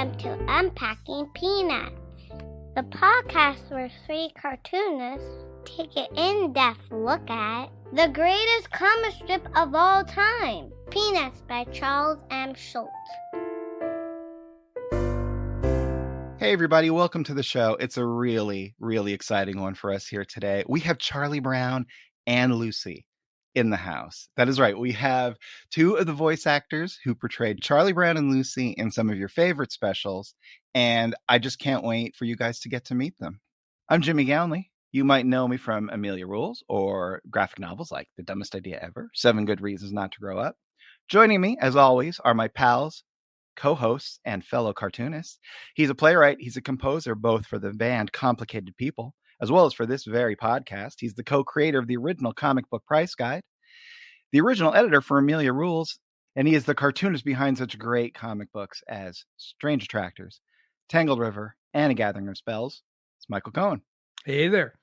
Welcome to Unpacking Peanuts, the podcast where three cartoonists take an in-depth look at the greatest comic strip of all time, Peanuts by Charles M. Schulz. Hey everybody, welcome to the show. It's a really, really exciting one for us here today. We have Charlie Brown and Lucy in the house. That is right. We have two of the voice actors who portrayed Charlie Brown and Lucy in some of your favorite specials, and I just can't wait for you guys to get to meet them. I'm Jimmy Gownley. You might know me from Amelia Rules or graphic novels like The Dumbest Idea Ever, 7 Good Reasons Not to Grow Up. Joining me, as always, are my pals, co-hosts, and fellow cartoonists. He's a playwright. He's a composer, both for the band Complicated People, as well as for this very podcast. He's the co-creator of the original comic book price guide, the original editor for Amelia Rules, and he is the cartoonist behind such great comic books as Strange Attractors, Tangled River, and A Gathering of Spells. It's Michael Kohn. Hey there.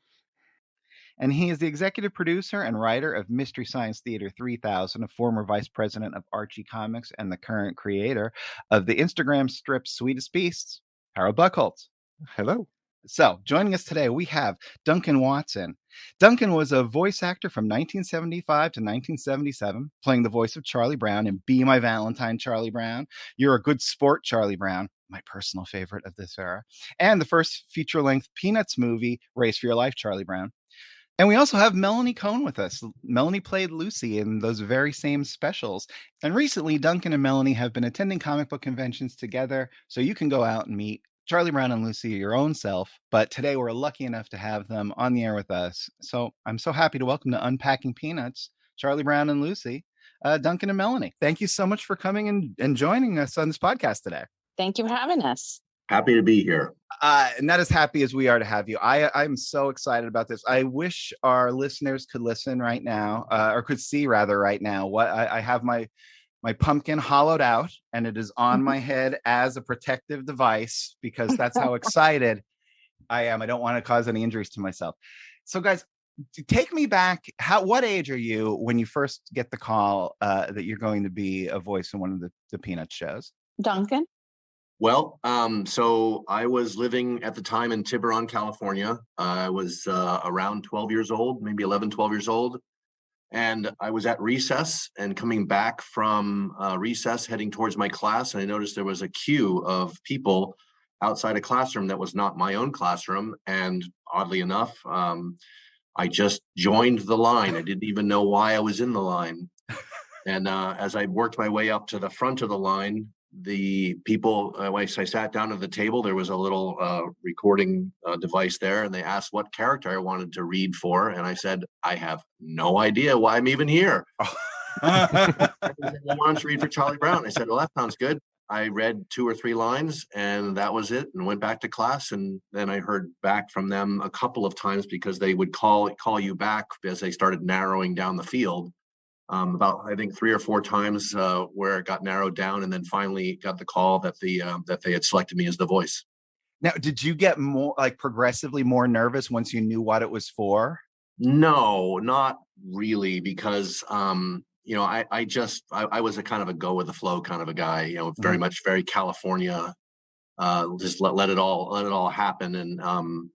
And he is the executive producer and writer of Mystery Science Theater 3000, a former vice president of Archie Comics and the current creator of the Instagram strip Sweetest Beasts, Harold Buchholz. Hello. So, joining us today, we have Duncan Watson. Duncan was a voice actor from 1975 to 1977, playing the voice of Charlie Brown in Be My Valentine, Charlie Brown. You're a Good Sport, Charlie Brown, my personal favorite of this era, and the first feature-length Peanuts movie, Race for Your Life, Charlie Brown. And we also have Melanie Kohn with us. Melanie played Lucy in those very same specials. And recently, Duncan and Melanie have been attending comic book conventions together, so you can go out and meet Charlie Brown and Lucy your own self. But today we're lucky enough to have them on the air with us. So I'm so happy to welcome to Unpacking Peanuts, Charlie Brown and Lucy, Duncan and Melanie. Thank you so much for coming and joining us on this podcast today. Thank you for having us. Happy to be here. And not as happy as we are to have you. I'm so excited about this. I wish our listeners could listen right now, or could see rather right now. What I have my pumpkin hollowed out, and it is on my head as a protective device because that's how excited I am. I don't want to cause any injuries to myself. So, guys, take me back. What age are you when you first get the call that you're going to be a voice in one of the Peanuts shows? Duncan? Well, so I was living at the time in Tiburon, California. I was around 12 years old, maybe 11, 12 years old. And I was at recess and coming back from recess, heading towards my class. And I noticed there was a queue of people outside a classroom that was not my own classroom. And oddly enough, I just joined the line. I didn't even know why I was in the line. And as I worked my way up to the front of the line, the people, I sat down at the table, there was a little recording device there, and they asked what character I wanted to read for. And I said, I have no idea why I'm even here. I wanted to read for Charlie Brown. I said, well, that sounds good. I read 2 or 3 lines, and that was it, and went back to class. And then I heard back from them a couple of times because they would call you back as they started narrowing down the field. About, I think, 3 or 4 times where it got narrowed down, and then finally got the call that that they had selected me as the voice. Now, did you get more, progressively more nervous once you knew what it was for? No, not really, because I was a kind of a go with the flow kind of a guy. Very much very California. Just let it all happen, and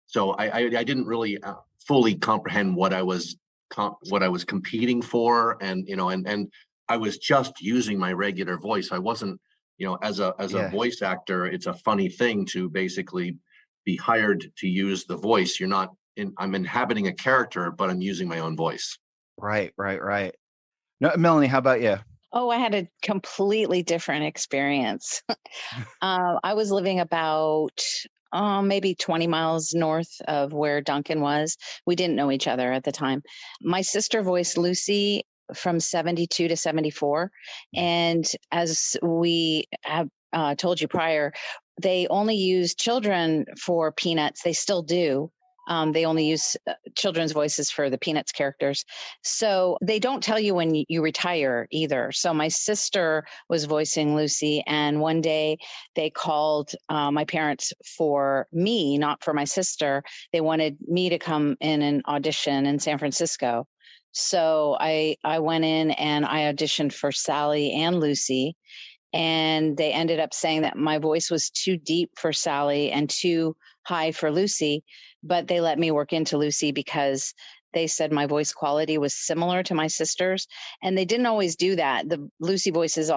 so I didn't really fully comprehend what I was competing for, and I was just using my regular voice. I wasn't, as a voice actor, it's a funny thing to basically be hired to use the voice. I'm inhabiting a character, but I'm using my own voice. Right. No, Melanie, how about you? Oh, I had a completely different experience. I was living about maybe 20 miles north of where Duncan was. We didn't know each other at the time. My sister voiced Lucy from 72 to 74. And as we have told you prior, they only use children for Peanuts. They still do. They only use children's voices for the Peanuts characters. So they don't tell you when you retire either. So my sister was voicing Lucy, and one day they called my parents for me, not for my sister. They wanted me to come in and audition in San Francisco. So I went in and I auditioned for Sally and Lucy. And they ended up saying that my voice was too deep for Sally and too high for Lucy. But they let me work into Lucy because they said my voice quality was similar to my sister's. And they didn't always do that. The Lucy voices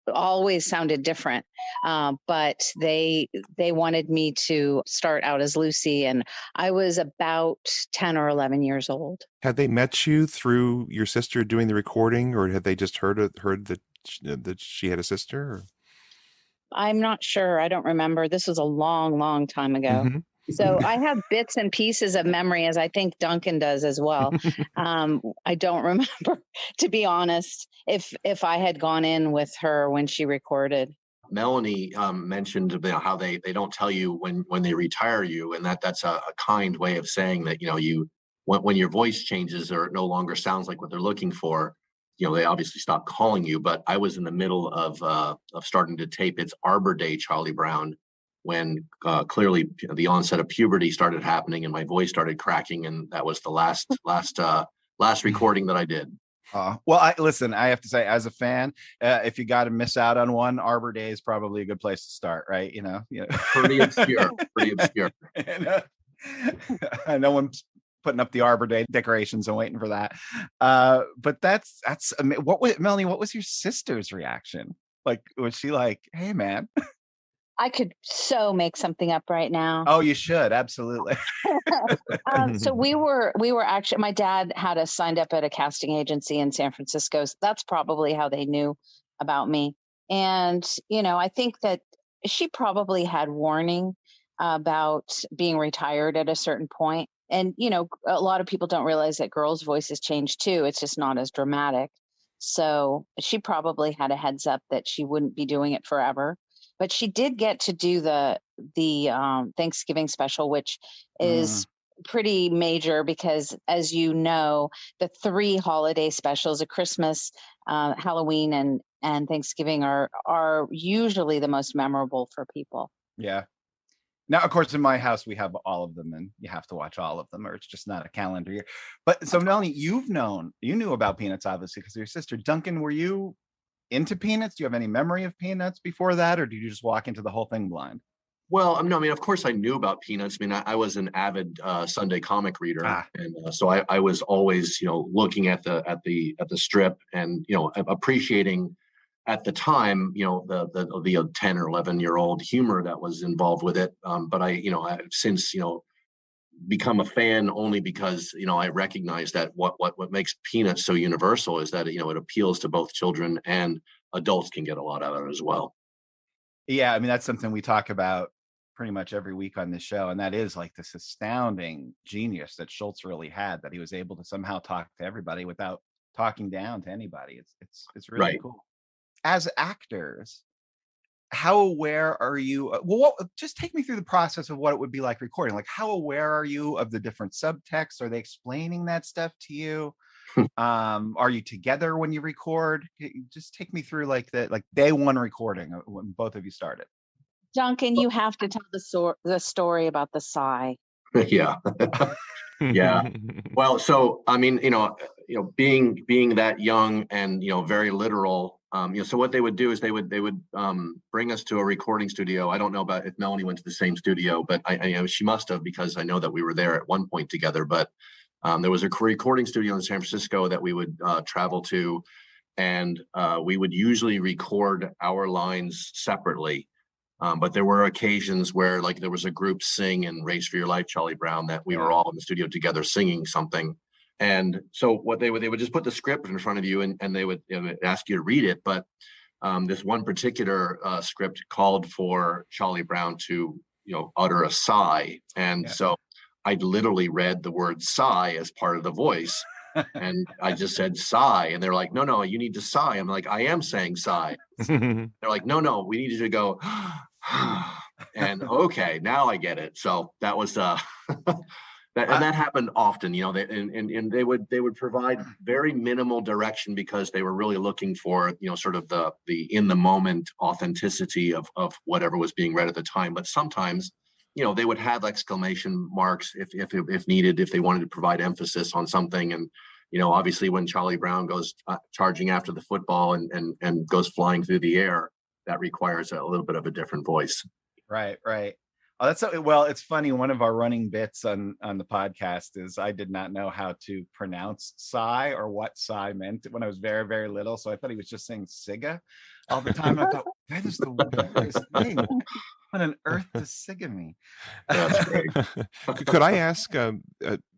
always sounded different. But they wanted me to start out as Lucy. And I was about 10 or 11 years old. Had they met you through your sister doing the recording, or had they just heard that she had a sister? Or? I'm not sure. I don't remember. This was a long, long time ago. Mm-hmm. So I have bits and pieces of memory, as I think Duncan does as well. I don't remember, to be honest, if I had gone in with her when she recorded. Melanie mentioned how they don't tell you when they retire you, and that's a kind way of saying that, when your voice changes or it no longer sounds like what they're looking for, they obviously stop calling you. But I was in the middle of starting to tape It's Arbor Day, Charlie Brown, when clearly the onset of puberty started happening and my voice started cracking, and that was the last recording that I did. Well, I have to say, as a fan, if you got to miss out on one, Arbor Day is probably a good place to start, right? Pretty obscure. No one's putting up the Arbor Day decorations and waiting for that. But that's Melanie, what was your sister's reaction? Like, was she like, "Hey, man"? I could so make something up right now. Oh, you should. Absolutely. So we were actually, my dad had us signed up at a casting agency in San Francisco. So that's probably how they knew about me. And, I think that she probably had warning about being retired at a certain point. And, a lot of people don't realize that girls' voices change too. It's just not as dramatic. So she probably had a heads up that she wouldn't be doing it forever. But she did get to do the Thanksgiving special, which is pretty major because, as you know, the 3 holiday specials of Christmas, Halloween, and Thanksgiving are usually the most memorable for people. Yeah. Now, of course, in my house, we have all of them, and you have to watch all of them, or it's just not a calendar year. But so, Melanie, you knew about Peanuts, obviously, because of your sister. Duncan, were you into Peanuts? Do you have any memory of Peanuts before that, or did you just walk into the whole thing blind? Well, no, of course I knew about Peanuts. I was an avid Sunday comic reader, and so I was always, looking at the strip and appreciating at the time, the 10 or 11-year-old humor that was involved with it. But I've since become a fan only because I recognize that what makes Peanuts so universal is that it appeals to both children and adults can get a lot out of it as well. Yeah, that's something we talk about pretty much every week on this show, and that is like this astounding genius that Schultz really had, that he was able to somehow talk to everybody without talking down to anybody. It's really right. Cool. As actors, how aware are you? Just take me through the process of what it would be like recording. Like, how aware are you of the different subtext? Are they explaining that stuff to you? Are you together when you record? Just take me through like day one recording when both of you started. Duncan, you have to tell the story about the sigh. Yeah. Yeah. Well, so being that young and very literal. So what they would do is they would bring us to a recording studio. I don't know about if Melanie went to the same studio, but I she must have, because I know that we were there at one point together. But there was a recording studio in San Francisco that we would travel to, and we would usually record our lines separately. But there were occasions where, like, there was a group sing in Race for Your Life, Charlie Brown, that we were all in the studio together singing something. And so what they would just put the script in front of you, and they would ask you to read it. But this one particular script called for Charlie Brown to utter a sigh, and so I literally read the word sigh as part of the voice. And I just said sigh, and they're like, no, you need to sigh. I'm like, I am saying sigh. They're like, no, we need you to go and okay, now I get it. So that was that happened often, and they would provide very minimal direction because they were really looking for sort of the in the moment authenticity of whatever was being read at the time. But sometimes they would have exclamation marks if needed, if they wanted to provide emphasis on something. And obviously when Charlie Brown goes charging after the football and goes flying through the air, that requires a little bit of a different voice. Right. Oh, that's so, well, it's funny. One of our running bits on the podcast is I did not know how to pronounce sigh or what sigh meant when I was very, very little. So I thought he was just saying Siga all the time. I thought, that is the weirdest thing. What on earth does Siga mean? That's great. Could I ask,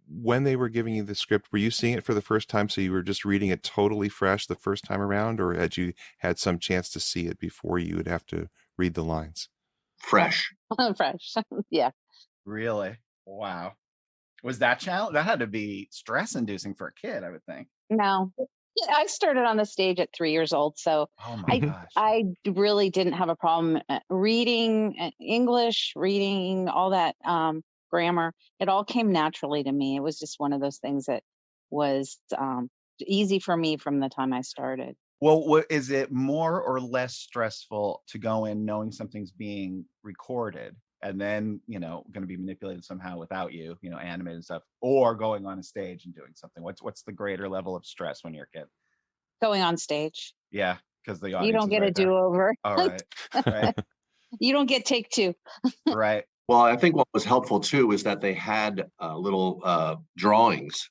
when they were giving you the script, were you seeing it for the first time? So you were just reading it totally fresh the first time around, or had you had some chance to see it before you would have to read the lines? Fresh. Fresh. Yeah. Really? Wow. Was that challenge? That had to be stress inducing for a kid, I would think. No. Yeah, I started on the stage at 3 years old, so Oh my gosh. I really didn't have a problem reading English, reading all that grammar. It all came naturally to me. It was just one of those things that was easy for me from the time I started. Well, is it more or less stressful to go in knowing something's being recorded and then, going to be manipulated somehow without you, animated and stuff, or going on a stage and doing something? What's the greater level of stress when you're a kid? Going on stage. Yeah, because the audience You don't get a do-over. All right. Right. You don't get take two. Right. Well, I think what was helpful too is that they had little drawings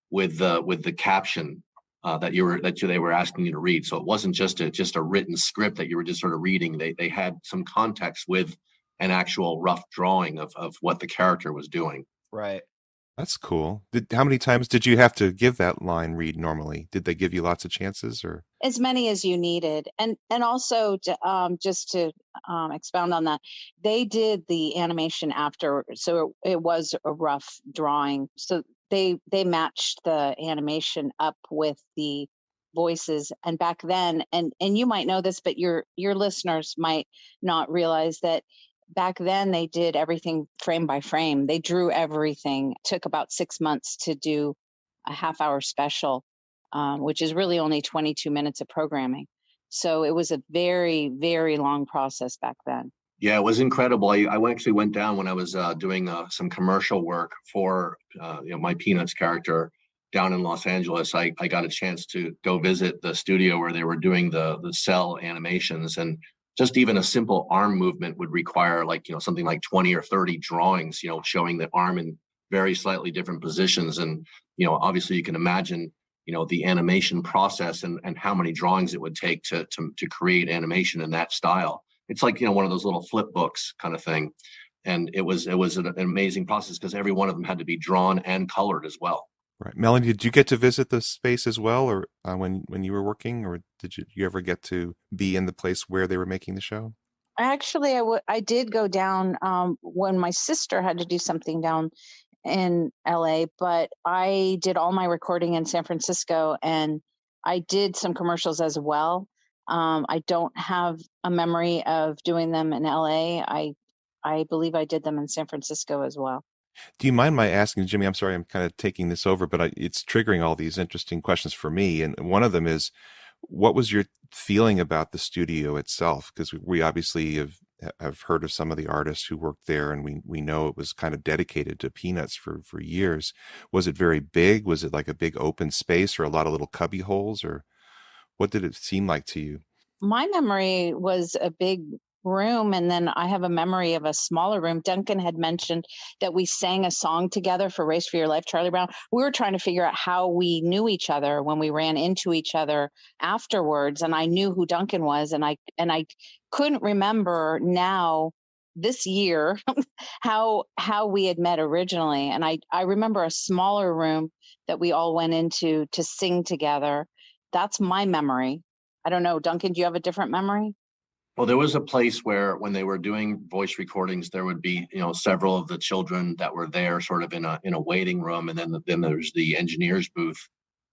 with the caption that they were asking you to read. So it wasn't just a written script that you were just sort of reading. They had some context with an actual rough drawing of what the character was doing. Right. That's cool. How many times did you have to give that line read normally? Did they give you lots of chances, or as many as you needed? And also just to expound on that, they did the animation after, so it was a rough drawing. So they matched the animation up with the voices. And back then, and you might know this, but your listeners might not realize that back then they did everything frame by frame. They drew everything. It took about 6 months to do a half-hour special, which is really only 22 minutes of programming. So it was a very, very long process back then. Yeah, it was incredible. I actually went down when I was doing some commercial work for my Peanuts character down in Los Angeles. I got a chance to go visit the studio where they were doing the cell animations, and just even a simple arm movement would require something like 20 or 30 drawings, showing the arm in very slightly different positions. And obviously you can imagine the animation process and how many drawings it would take to create animation in that style. It's like, one of those little flip books kind of thing. And it was an amazing process because every one of them had to be drawn and colored as well. right? Melanie, did you get to visit the space as well, or when you were working, or did you ever get to be in the place where they were making the show? Actually, I did go down when my sister had to do something down in LA, but I did all my recording in San Francisco, and I did some commercials as well. I don't have a memory of doing them in LA. I believe I did them in San Francisco as well. Do you mind my asking, Jimmy? I'm sorry, I'm kind of taking this over, but it's triggering all these interesting questions for me. And one of them is, what was your feeling about the studio itself? Because we obviously have heard of some of the artists who worked there, and we know it was kind of dedicated to Peanuts for years. Was it very big? Was it like a big open space, or a lot of little cubby holes, or what did it seem like to you? My memory was a big room, and then I have a memory of a smaller room. Duncan had mentioned that we sang a song together for Race for Your Life, Charlie Brown. We were trying to figure out how we knew each other when we ran into each other afterwards, and I knew who Duncan was, and I couldn't remember now this year how we had met originally. And I remember a smaller room that we all went into to sing together. That's my memory. I don't know, Duncan, do you have a different memory? Well, there was a place where when they were doing voice recordings, there would be, several of the children that were there sort of in a waiting room. And then there's the engineer's booth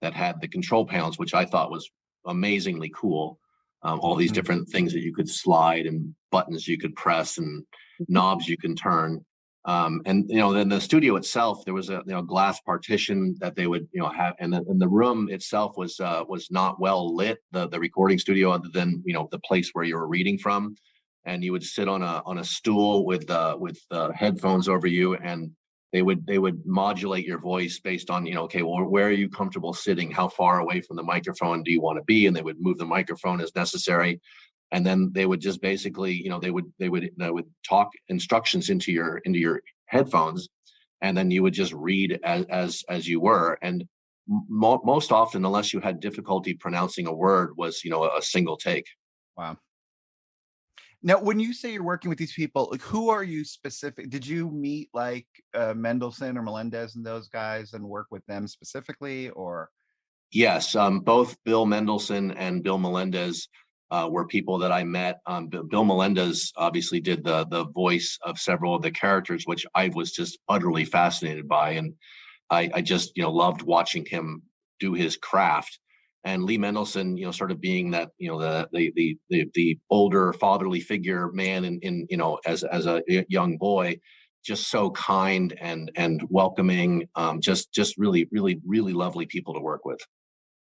that had the control panels, which I thought was amazingly cool. All these different things that you could slide and buttons you could press and knobs you can turn. And then the studio itself, there was a glass partition that they would have, and the room itself was not well lit, the recording studio, other than the place where you were reading from, and you would sit on a stool with headphones over you, and they would modulate your voice based on okay, well, where are you comfortable sitting, how far away from the microphone do you want to be, and they would move the microphone as necessary. and then they would just basically, they would talk instructions into your headphones, and then you would just read as you were. And most often, unless you had difficulty pronouncing a word, was a single take. Wow. Now, when you say you're working with these people, like, who are you specific? Did you meet like Mendelsohn or Melendez and those guys and work with them specifically, or? Yes, both Bill Mendelsohn and Bill Melendez were people that I met. Bill Melendez obviously did the voice of several of the characters, which I was just utterly fascinated by, and I just loved watching him do his craft. And Lee Mendelsohn, sort of being that the older fatherly figure man in as a young boy, just so kind and welcoming, just really lovely people to work with.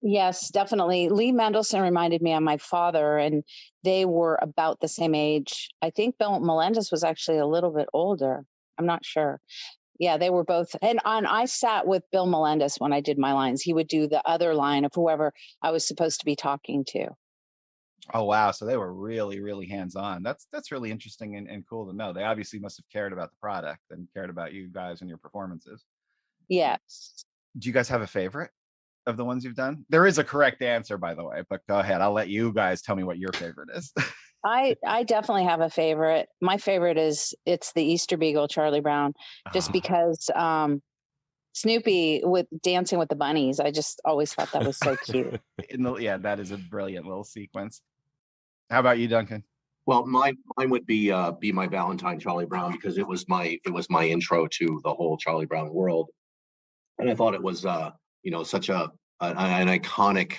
Yes, definitely. Lee Mendelsohn reminded me of my father, and they were about the same age. I think Bill Melendez was actually a little bit older. I'm not sure. Yeah, they were both. And I sat with Bill Melendez when I did my lines. He would do the other line of whoever I was supposed to be talking to. Oh, wow. So they were really hands-on. That's really interesting and cool to know. They obviously must have cared about the product and cared about you guys and your performances. Yes. Do you guys have a favorite of the ones you've done? There is a correct answer, by the way, but go ahead. I'll let you guys tell me what your favorite is. I definitely have a favorite. My favorite it's the Easter Beagle, Charlie Brown, just because Snoopy with Dancing with the Bunnies. I just always thought that was so cute. Yeah, that is a brilliant little sequence. How about you, Duncan? Well, mine would be my Valentine, Charlie Brown, because it was my intro to the whole Charlie Brown world, and I thought it was such an iconic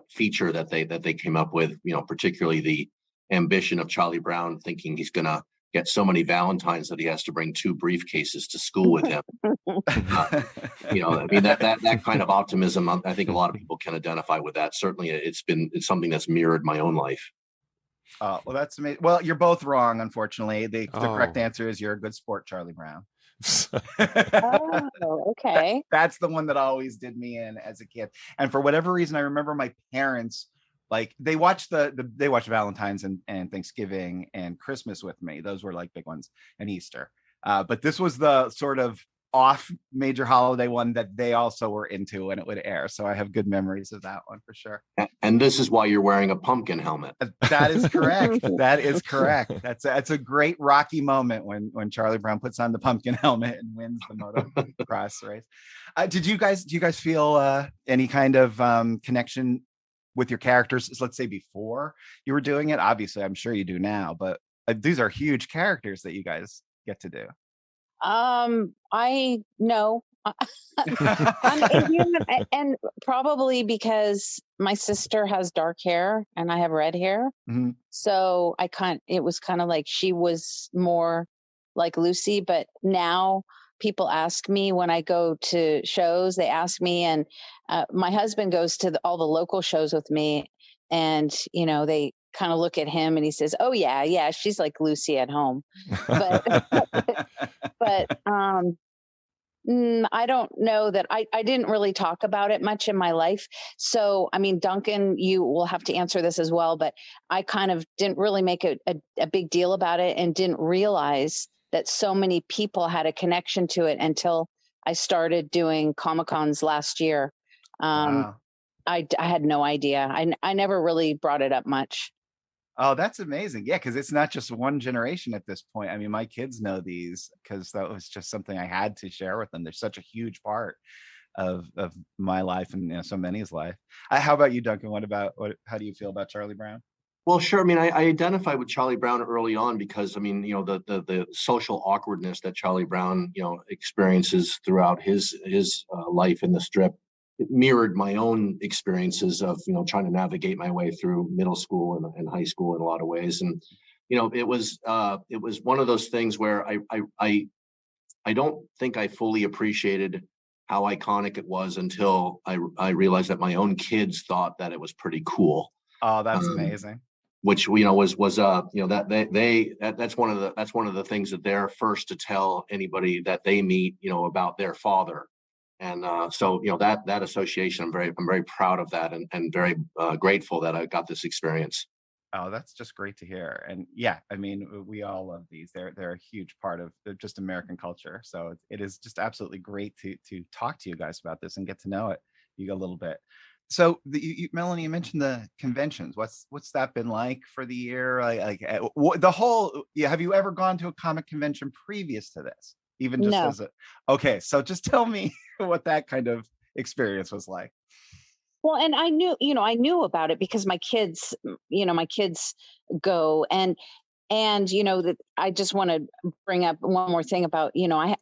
feature that they came up with. Particularly the ambition of Charlie Brown thinking he's going to get so many Valentines that he has to bring 2 briefcases to school with him. That kind of optimism, I think a lot of people can identify with that. Certainly it's something that's mirrored my own life. Oh, well, that's amazing. Well, you're both wrong, unfortunately. The correct answer is you're a good sport, Charlie Brown. Oh, okay. That's the one that always did me in as a kid. And for whatever reason, I remember my parents, like, they watched they watched Valentine's and Thanksgiving and Christmas with me. Those were like big ones, and Easter. But this was the sort of off major holiday one that they also were into when it would air. So I have good memories of that one for sure. And this is why you're wearing a pumpkin helmet. That is correct. That is correct. That's a great Rocky moment when Charlie Brown puts on the pumpkin helmet and wins the motocross race. Do you guys feel any kind of connection with your characters, let's say before you were doing it? Obviously, I'm sure you do now, but these are huge characters that you guys get to do. I know. And probably because my sister has dark hair and I have red hair. Mm-hmm. So it was kind of like she was more like Lucy, but now people ask me when I go to shows, they ask me, and my husband goes to all the local shows with me, and they kind of look at him and he says, "Oh yeah, she's like Lucy at home." But I don't know that I didn't really talk about it much in my life. So, I mean, Duncan, you will have to answer this as well, but I kind of didn't really make a big deal about it and didn't realize that so many people had a connection to it until I started doing Comic-Cons last year. Wow. I had no idea. I never really brought it up much. Oh, that's amazing. Yeah, because it's not just one generation at this point. I mean, my kids know these because that was just something I had to share with them. They're such a huge part of my life and so many's life. How about you, Duncan? How do you feel about Charlie Brown? Well, sure. I mean, I identified with Charlie Brown early on because, I mean, the social awkwardness that Charlie Brown, experiences throughout his life in the strip. It mirrored my own experiences of, trying to navigate my way through middle school and high school in a lot of ways. And, it was one of those things where I don't think I fully appreciated how iconic it was until I realized that my own kids thought that it was pretty cool. Oh, that's amazing. Which was that's one of the things that they're first to tell anybody that they meet, about their father. And so that association, I'm very proud of that and very grateful that I got this experience. Oh, that's just great to hear. And yeah, I mean, we all love these. They're a huge part of just American culture. So it is just absolutely great to talk to you guys about this and get to know you a little bit. So Melanie, you mentioned the conventions. What's that been like for the year? The whole. Yeah, have you ever gone to a comic convention previous to this? Even just No. as a. Okay, so just tell me what that kind of experience was like. Well, and I knew about it because my kids go, and that I just want to bring up one more thing about,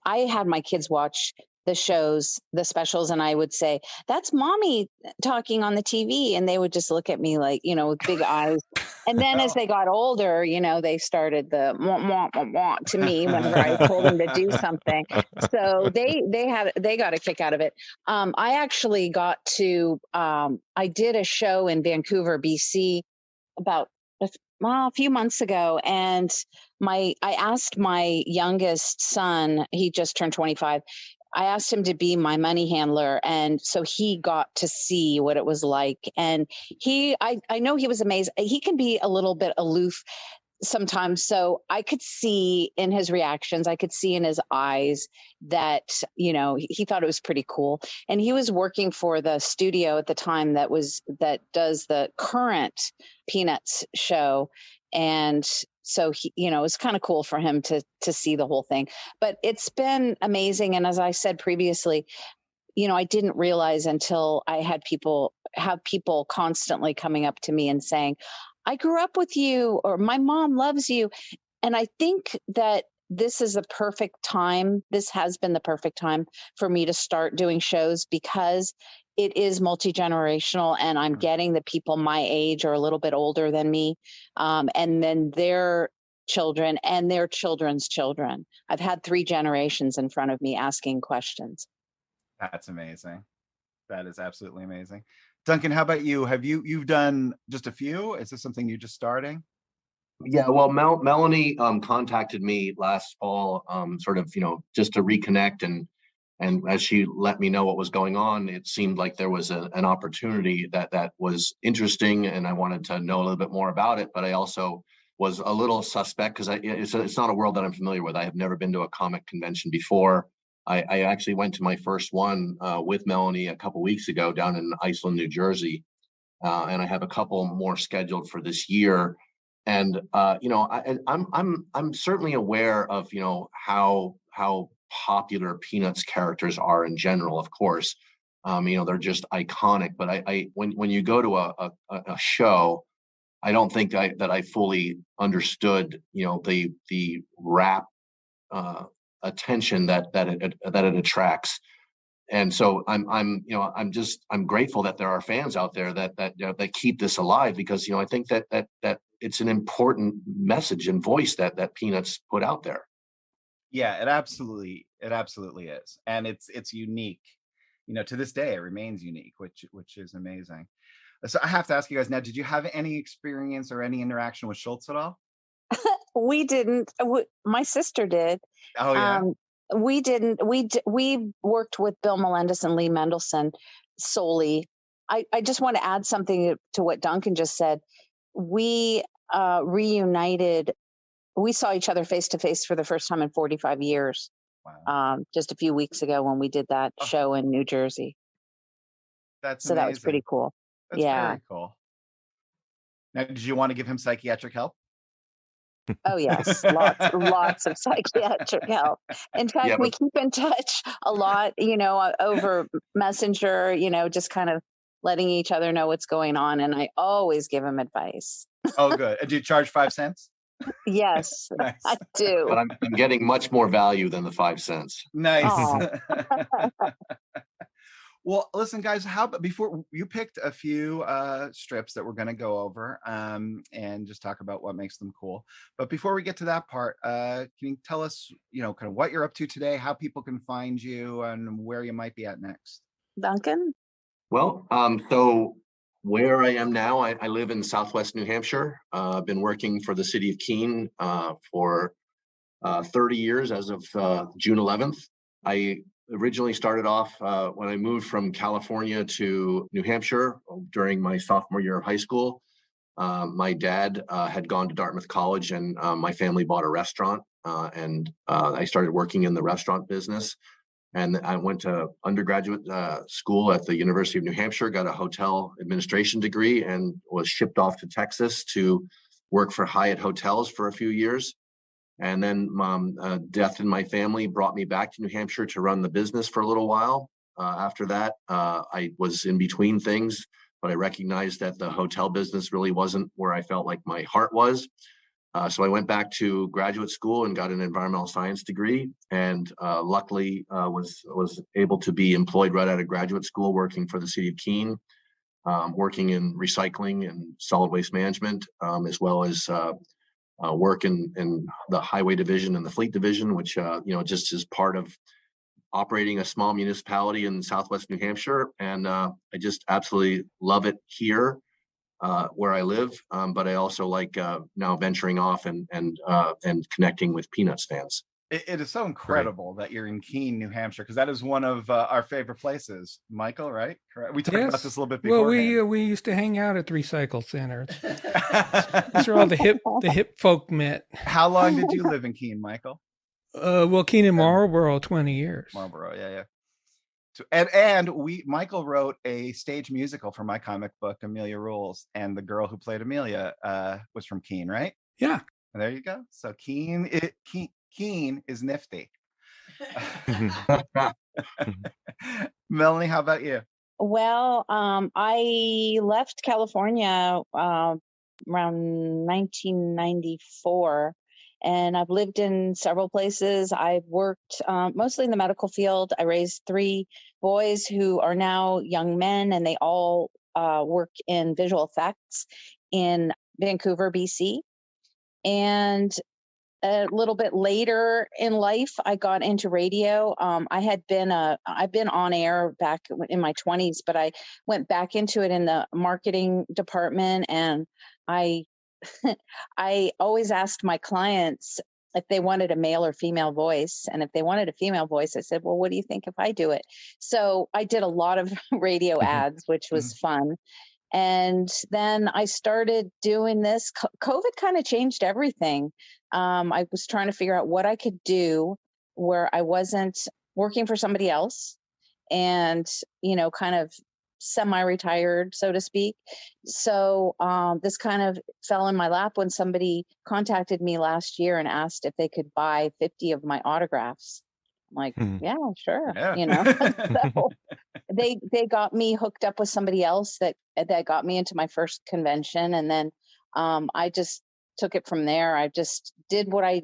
I had my kids watch the shows, the specials, and I would say, "That's mommy talking on the TV." And they would just look at me like, with big eyes. And then as they got older, they started the wah, wah, wah, wah to me whenever I told them to do something. So they got a kick out of it. I actually got to I did a show in Vancouver, BC about a few months ago, and I asked my youngest son, he just turned 25. I asked him to be my money handler, and so he got to see what it was like. And I know he was amazed. He can be a little bit aloof sometimes, so I could see in his reactions, I could see in his eyes that he thought it was pretty cool. And he was working for the studio at the time that does the current Peanuts show, and so it was kind of cool for him to see the whole thing. But it's been amazing, and as I said previously, I didn't realize until I had people constantly coming up to me and saying, "I grew up with you," or "My mom loves you." And I think that this is the perfect time. This has been the perfect time for me to start doing shows because it is multi-generational, and I'm getting the people my age or a little bit older than me, and then their children and their children's children. I've had 3 generations in front of me asking questions. That's amazing. That is absolutely amazing. Duncan, how about you? You've done just a few? Is this something you're just starting? Yeah, well, Melanie contacted me last fall, sort of, just to reconnect, and as she let me know what was going on, it seemed like there was an opportunity that was interesting, and I wanted to know a little bit more about it. But I also was a little suspect because it's not a world that I'm familiar with. I have never been to a comic convention before. I actually went to my first one with Melanie a couple weeks ago down in Iceland, New Jersey, and I have a couple more scheduled for this year. And I'm certainly aware of how popular Peanuts characters are in general. Of course, they're just iconic. But when you go to a show, I don't think that I fully understood the rapt attention that it attracts. And so I'm grateful that there are fans out there that keep this alive, because I think that it's an important message and voice that Peanuts put out there. Yeah, it absolutely is, and it's unique. To this day, it remains unique, which is amazing. So I have to ask you guys now: did you have any experience or any interaction with Schultz at all? We didn't. My sister did. Oh yeah. We didn't. We worked with Bill Melendez and Lee Mendelsohn solely. I just want to add something to what Duncan just said. We reunited. We saw each other face to face for the first time in 45 years. Wow. Just a few weeks ago when we did that show in New Jersey. That's so amazing. That was pretty cool. That's very cool. Now, did you want to give him psychiatric help? Oh yes, lots of psychiatric help. In fact, we keep in touch a lot, over Messenger, just kind of letting each other know what's going on. And I always give him advice. Oh, good. And do you charge 5 cents? Yes, nice. I do. But I'm getting much more value than the 5 cents. Nice. Well, listen, guys, before you picked a few strips that we're going to go over and just talk about what makes them cool. But before we get to that part, can you tell us, kind of what you're up to today, how people can find you, and where you might be at next? Duncan? Well, so where I am now, I live in Southwest New Hampshire. I've been working for the city of Keene for 30 years as of June 11th. I originally started off when I moved from California to New Hampshire during my sophomore year of high school. My dad had gone to Dartmouth College, and my family bought a restaurant, and I started working in the restaurant business. And I went to undergraduate school at the University of New Hampshire, got a hotel administration degree, and was shipped off to Texas to work for Hyatt Hotels for a few years. And then death in my family brought me back to New Hampshire to run the business for a little while. After that, I was in between things, but I recognized that the hotel business really wasn't where I felt like my heart was. So I went back to graduate school and got an environmental science degree, and luckily was able to be employed right out of graduate school, working for the city of Keene, working in recycling and solid waste management, as well as work in the highway division and the fleet division, which just is part of operating a small municipality in Southwest New Hampshire. And I just absolutely love it here, where I live, but I also like now venturing off and connecting with Peanuts fans. It is so incredible that you're in Keene, New Hampshire, because that is one of our favorite places. Michael, right? Correct. We talked about this a little bit before. Well, we used to hang out at the recycle center. These are all the hip folk met. How long did you live in Keene, Michael? Keene and Marlboro, 20 years. Marlboro, yeah. So, and Michael wrote a stage musical for my comic book, Amelia Rules, and the girl who played Amelia was from Keene, right? Yeah. And there you go. So Keene is nifty. Melanie, how about you? Well, I left California around 1994. And I've lived in several places. I've worked mostly in the medical field. I raised 3 boys who are now young men, and they all work in visual effects in Vancouver, BC. And a little bit later in life, I got into radio. I've been on air back in my 20s, but I went back into it in the marketing department, and I always asked my clients if they wanted a male or female voice. And if they wanted a female voice, I said, well, what do you think if I do it? So I did a lot of radio ads, which was fun. And then I started doing this. COVID kind of changed everything. I was trying to figure out what I could do where I wasn't working for somebody else and, kind of semi-retired, so to speak. So this kind of fell in my lap when somebody contacted me last year and asked if they could buy 50 of my autographs. I'm like, yeah, sure. Yeah. So they got me hooked up with somebody else that got me into my first convention. And then I just took it from there. I just did what I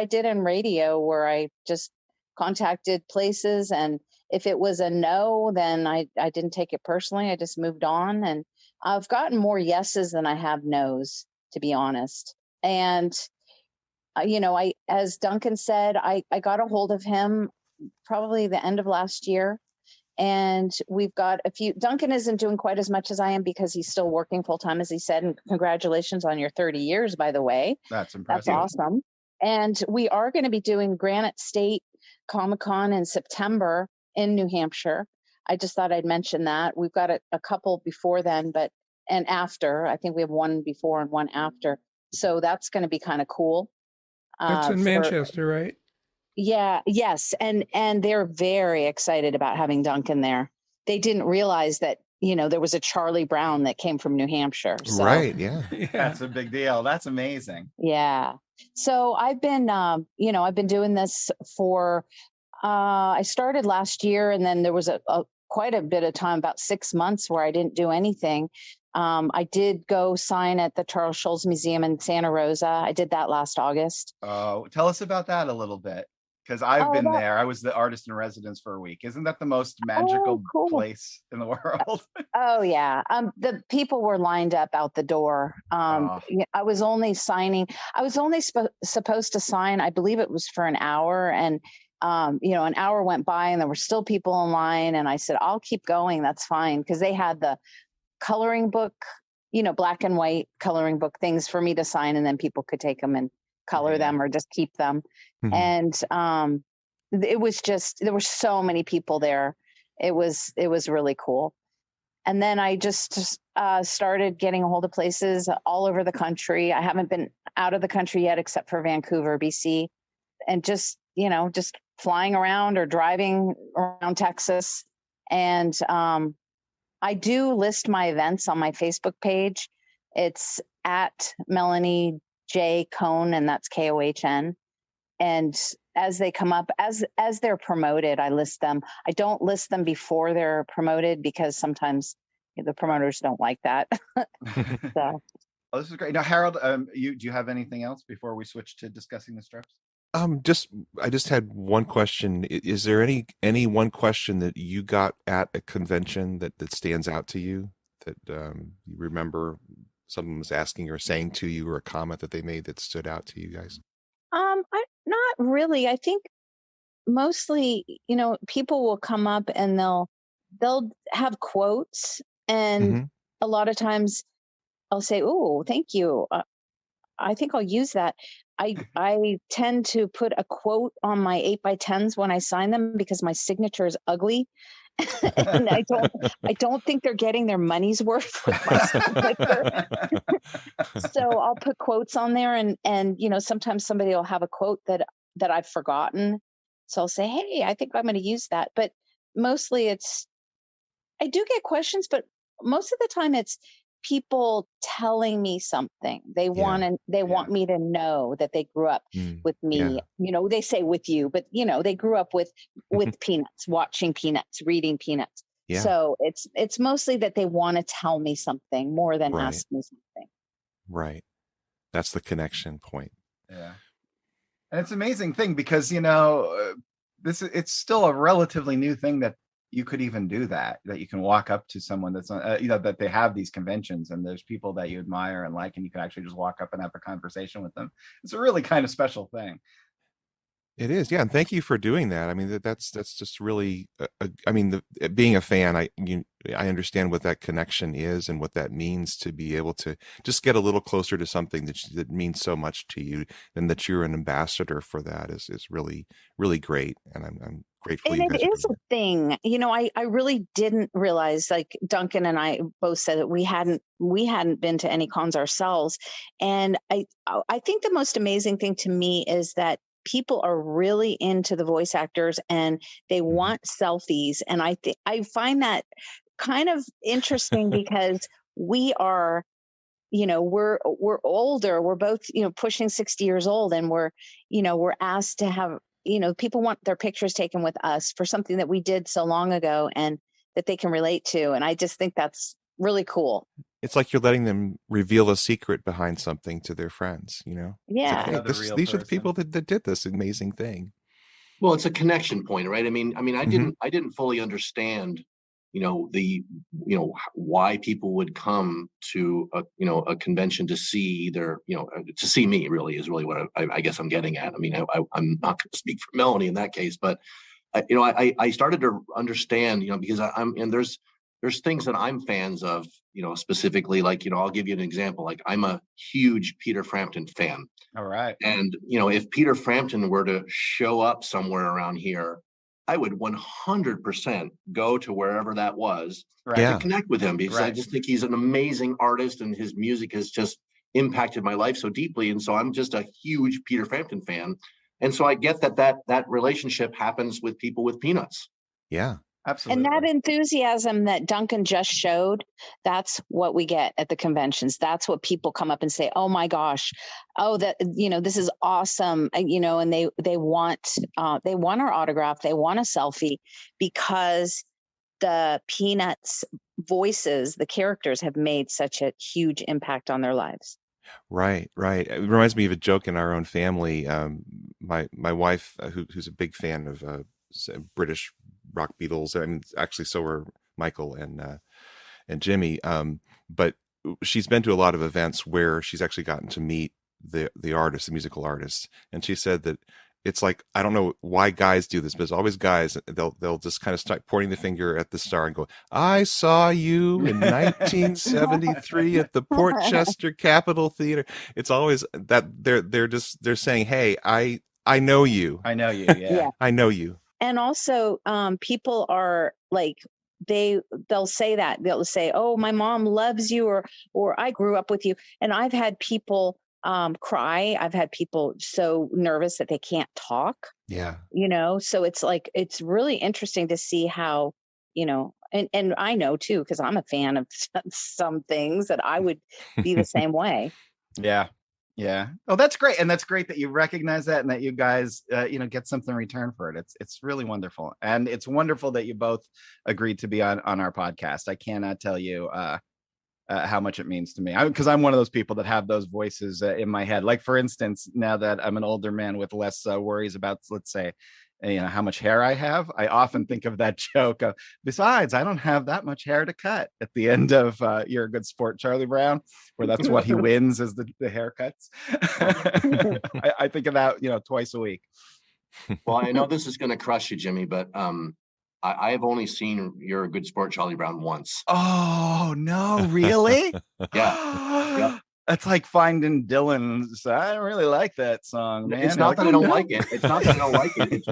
did in radio, where I just contacted places, and if it was a no, then I didn't take it personally. I just moved on, and I've gotten more yeses than I have no's, to be honest. And, as Duncan said, I got a hold of him probably the end of last year, and we've got a few. Duncan isn't doing quite as much as I am because he's still working full time, as he said, and congratulations on your 30 years, by the way. That's impressive. That's awesome. And we are going to be doing Granite State Comic-Con in September in New Hampshire. I just thought I'd mention that. We've got a couple before then, and after. I think we have one before and one after. So that's going to be kind of cool. That's in Manchester, right? Yeah, yes. And they're very excited about having Duncan there. They didn't realize that, there was a Charlie Brown that came from New Hampshire. So. Right, yeah. That's a big deal. That's amazing. Yeah. So I've been, I've been doing this for, I started last year, and then there was quite a bit of time, about 6 months, where I didn't do anything. I did go sign at the Charles Schulz Museum in Santa Rosa. I did that last August. Oh, tell us about that a little bit. Because I've been there. I was the artist in residence for a week. Isn't that the most magical place in the world? Oh, yeah. The people were lined up out the door. I was only supposed to sign, I believe it was for an hour. And, an hour went by and there were still people in line. And I said, I'll keep going. That's fine. Because they had the coloring book, black and white coloring book things for me to sign. And then people could take them and color them or just keep them. And it was just, there were so many people there. It was really cool. And then I just started getting a hold of places all over the country. I haven't been out of the country yet, except for Vancouver, BC, and just flying around or driving around Texas. And I do list my events on my Facebook page. It's at Melanie J. Kohn, and that's Kohn. And as they come up, as they're promoted, I list them. I don't list them before they're promoted because sometimes the promoters don't like that. So. Oh, this is great. Now, Harold, do you have anything else before we switch to discussing the strips? I just had one question. Is there any one question that you got at a convention that stands out to you, that you remember someone was asking or saying to you, or a comment that they made that stood out to you guys? Not really. I think mostly, people will come up and they'll have quotes, and a lot of times I'll say, "Oh, thank you. I think I'll use that." I tend to put a quote on my 8x10s when I sign them because my signature is ugly. And I don't think they're getting their money's worth with my signature. So I'll put quotes on there, and sometimes somebody will have a quote that I've forgotten. So I'll say, "Hey, I think I'm going to use that." But mostly I do get questions, but most of the time it's people telling me something. They want me to know that they grew up with me. Yeah. They say with you, but they grew up with Peanuts, watching Peanuts, reading Peanuts. Yeah. So it's mostly that they want to tell me something more than ask me something. Right. That's the connection point. Yeah. And it's an amazing thing because, it's still a relatively new thing that you could even do that you can walk up to someone that's that they have these conventions and there's people that you admire and like, and you can actually just walk up and have a conversation with them. It's a really kind of special thing. It is. Yeah. And thank you for doing that. I mean, that's just really, being a fan, I understand what that connection is and what that means, to be able to just get a little closer to something that means so much to you, and that you're an ambassador for that is really, really great. And I'm grateful. And it is a thing, I really didn't realize, like Duncan and I both said that we hadn't been to any cons ourselves. And I think the most amazing thing to me is that people are really into the voice actors and they want selfies. And I find that kind of interesting because we are, we're older. We're both, pushing 60 years old, and we're asked to have, people want their pictures taken with us for something that we did so long ago and that they can relate to. And I just think that's really cool. It's like you're letting them reveal a secret behind something to their friends, Yeah. Like, hey, these are the people that did this amazing thing. Well, it's a connection point, right? I mean, I didn't fully understand, why people would come to a convention to see either, to see me, really is really what I guess I'm getting at. I mean, I'm not going to speak for Melanie in that case, but I started to understand, because there's things that I'm fans of, specifically, like, I'll give you an example. Like, I'm a huge Peter Frampton fan. All right. And, if Peter Frampton were to show up somewhere around here, I would 100% go to wherever that was to connect with him, because I just think he's an amazing artist and his music has just impacted my life so deeply. And so I'm just a huge Peter Frampton fan. And so I get that relationship happens with people with Peanuts. Yeah. Absolutely. And that enthusiasm that Duncan just showed, that's what we get at the conventions. That's what people come up and say, "Oh my gosh, this is awesome." And they want our autograph. They want a selfie because the Peanuts voices, the characters, have made such a huge impact on their lives. Right. It reminds me of a joke in our own family. My wife, who's a big fan of British rock Beatles, and actually so are Michael and Jimmy. But she's been to a lot of events where she's actually gotten to meet the artist, the musical artist, and she said that it's like, I don't know why guys do this, but it's always guys. They'll just kind of start pointing the finger at the star and go, "I saw you in 1973 at the Portchester Capitol Theater." It's always that they're saying, "Hey, I know you. I know you. Yeah. I know you." And also, people are like, they'll say that. They'll say, "Oh, my mom loves you," or "I grew up with you." And I've had people cry. I've had people so nervous that they can't talk. Yeah. So it's like, it's really interesting to see how, and I know too, because I'm a fan of some things, that I would be the same way. Yeah. Yeah. Oh, that's great. And that's great that you recognize that and that you guys, get something in return for it. It's really wonderful. And it's wonderful that you both agreed to be on our podcast. I cannot tell you how much it means to me, because I'm one of those people that have those voices in my head. Like, for instance, now that I'm an older man with less worries about, let's say, how much hair I have, I often think of that joke of, besides, I don't have that much hair to cut, at the end of You're a Good Sport, Charlie Brown, where that's what he wins, is the haircuts. I think of that, twice a week. Well, I know this is going to crush you, Jimmy, but I've only seen You're a Good Sport, Charlie Brown once. Oh, no, really? Yeah. Yep. That's like Finding Dylan. I don't really like that song, man. It's not that I don't like it. It's not that I don't like it.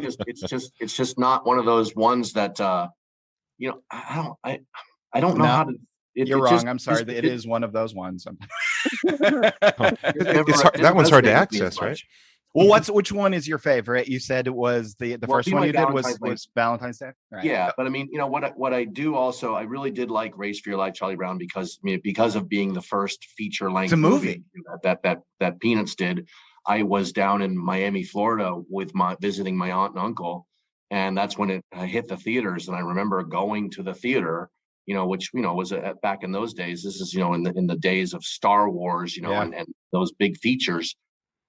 It's just not one of those ones that I don't know how to. You're wrong. I'm sorry. It is one of those ones. That one's hard to access, right? Well, which one is your favorite? You said it was the first one you did was Valentine's Day. Right. Yeah, but I mean, what I do also, I really did like Race for Your Life, Charlie Brown, because of being the first feature length movie that Peanuts did. I was down in Miami, Florida, visiting my aunt and uncle, and that's when it hit the theaters. And I remember going to the theater, which was back in those days. This is in the days of Star Wars, and those big features.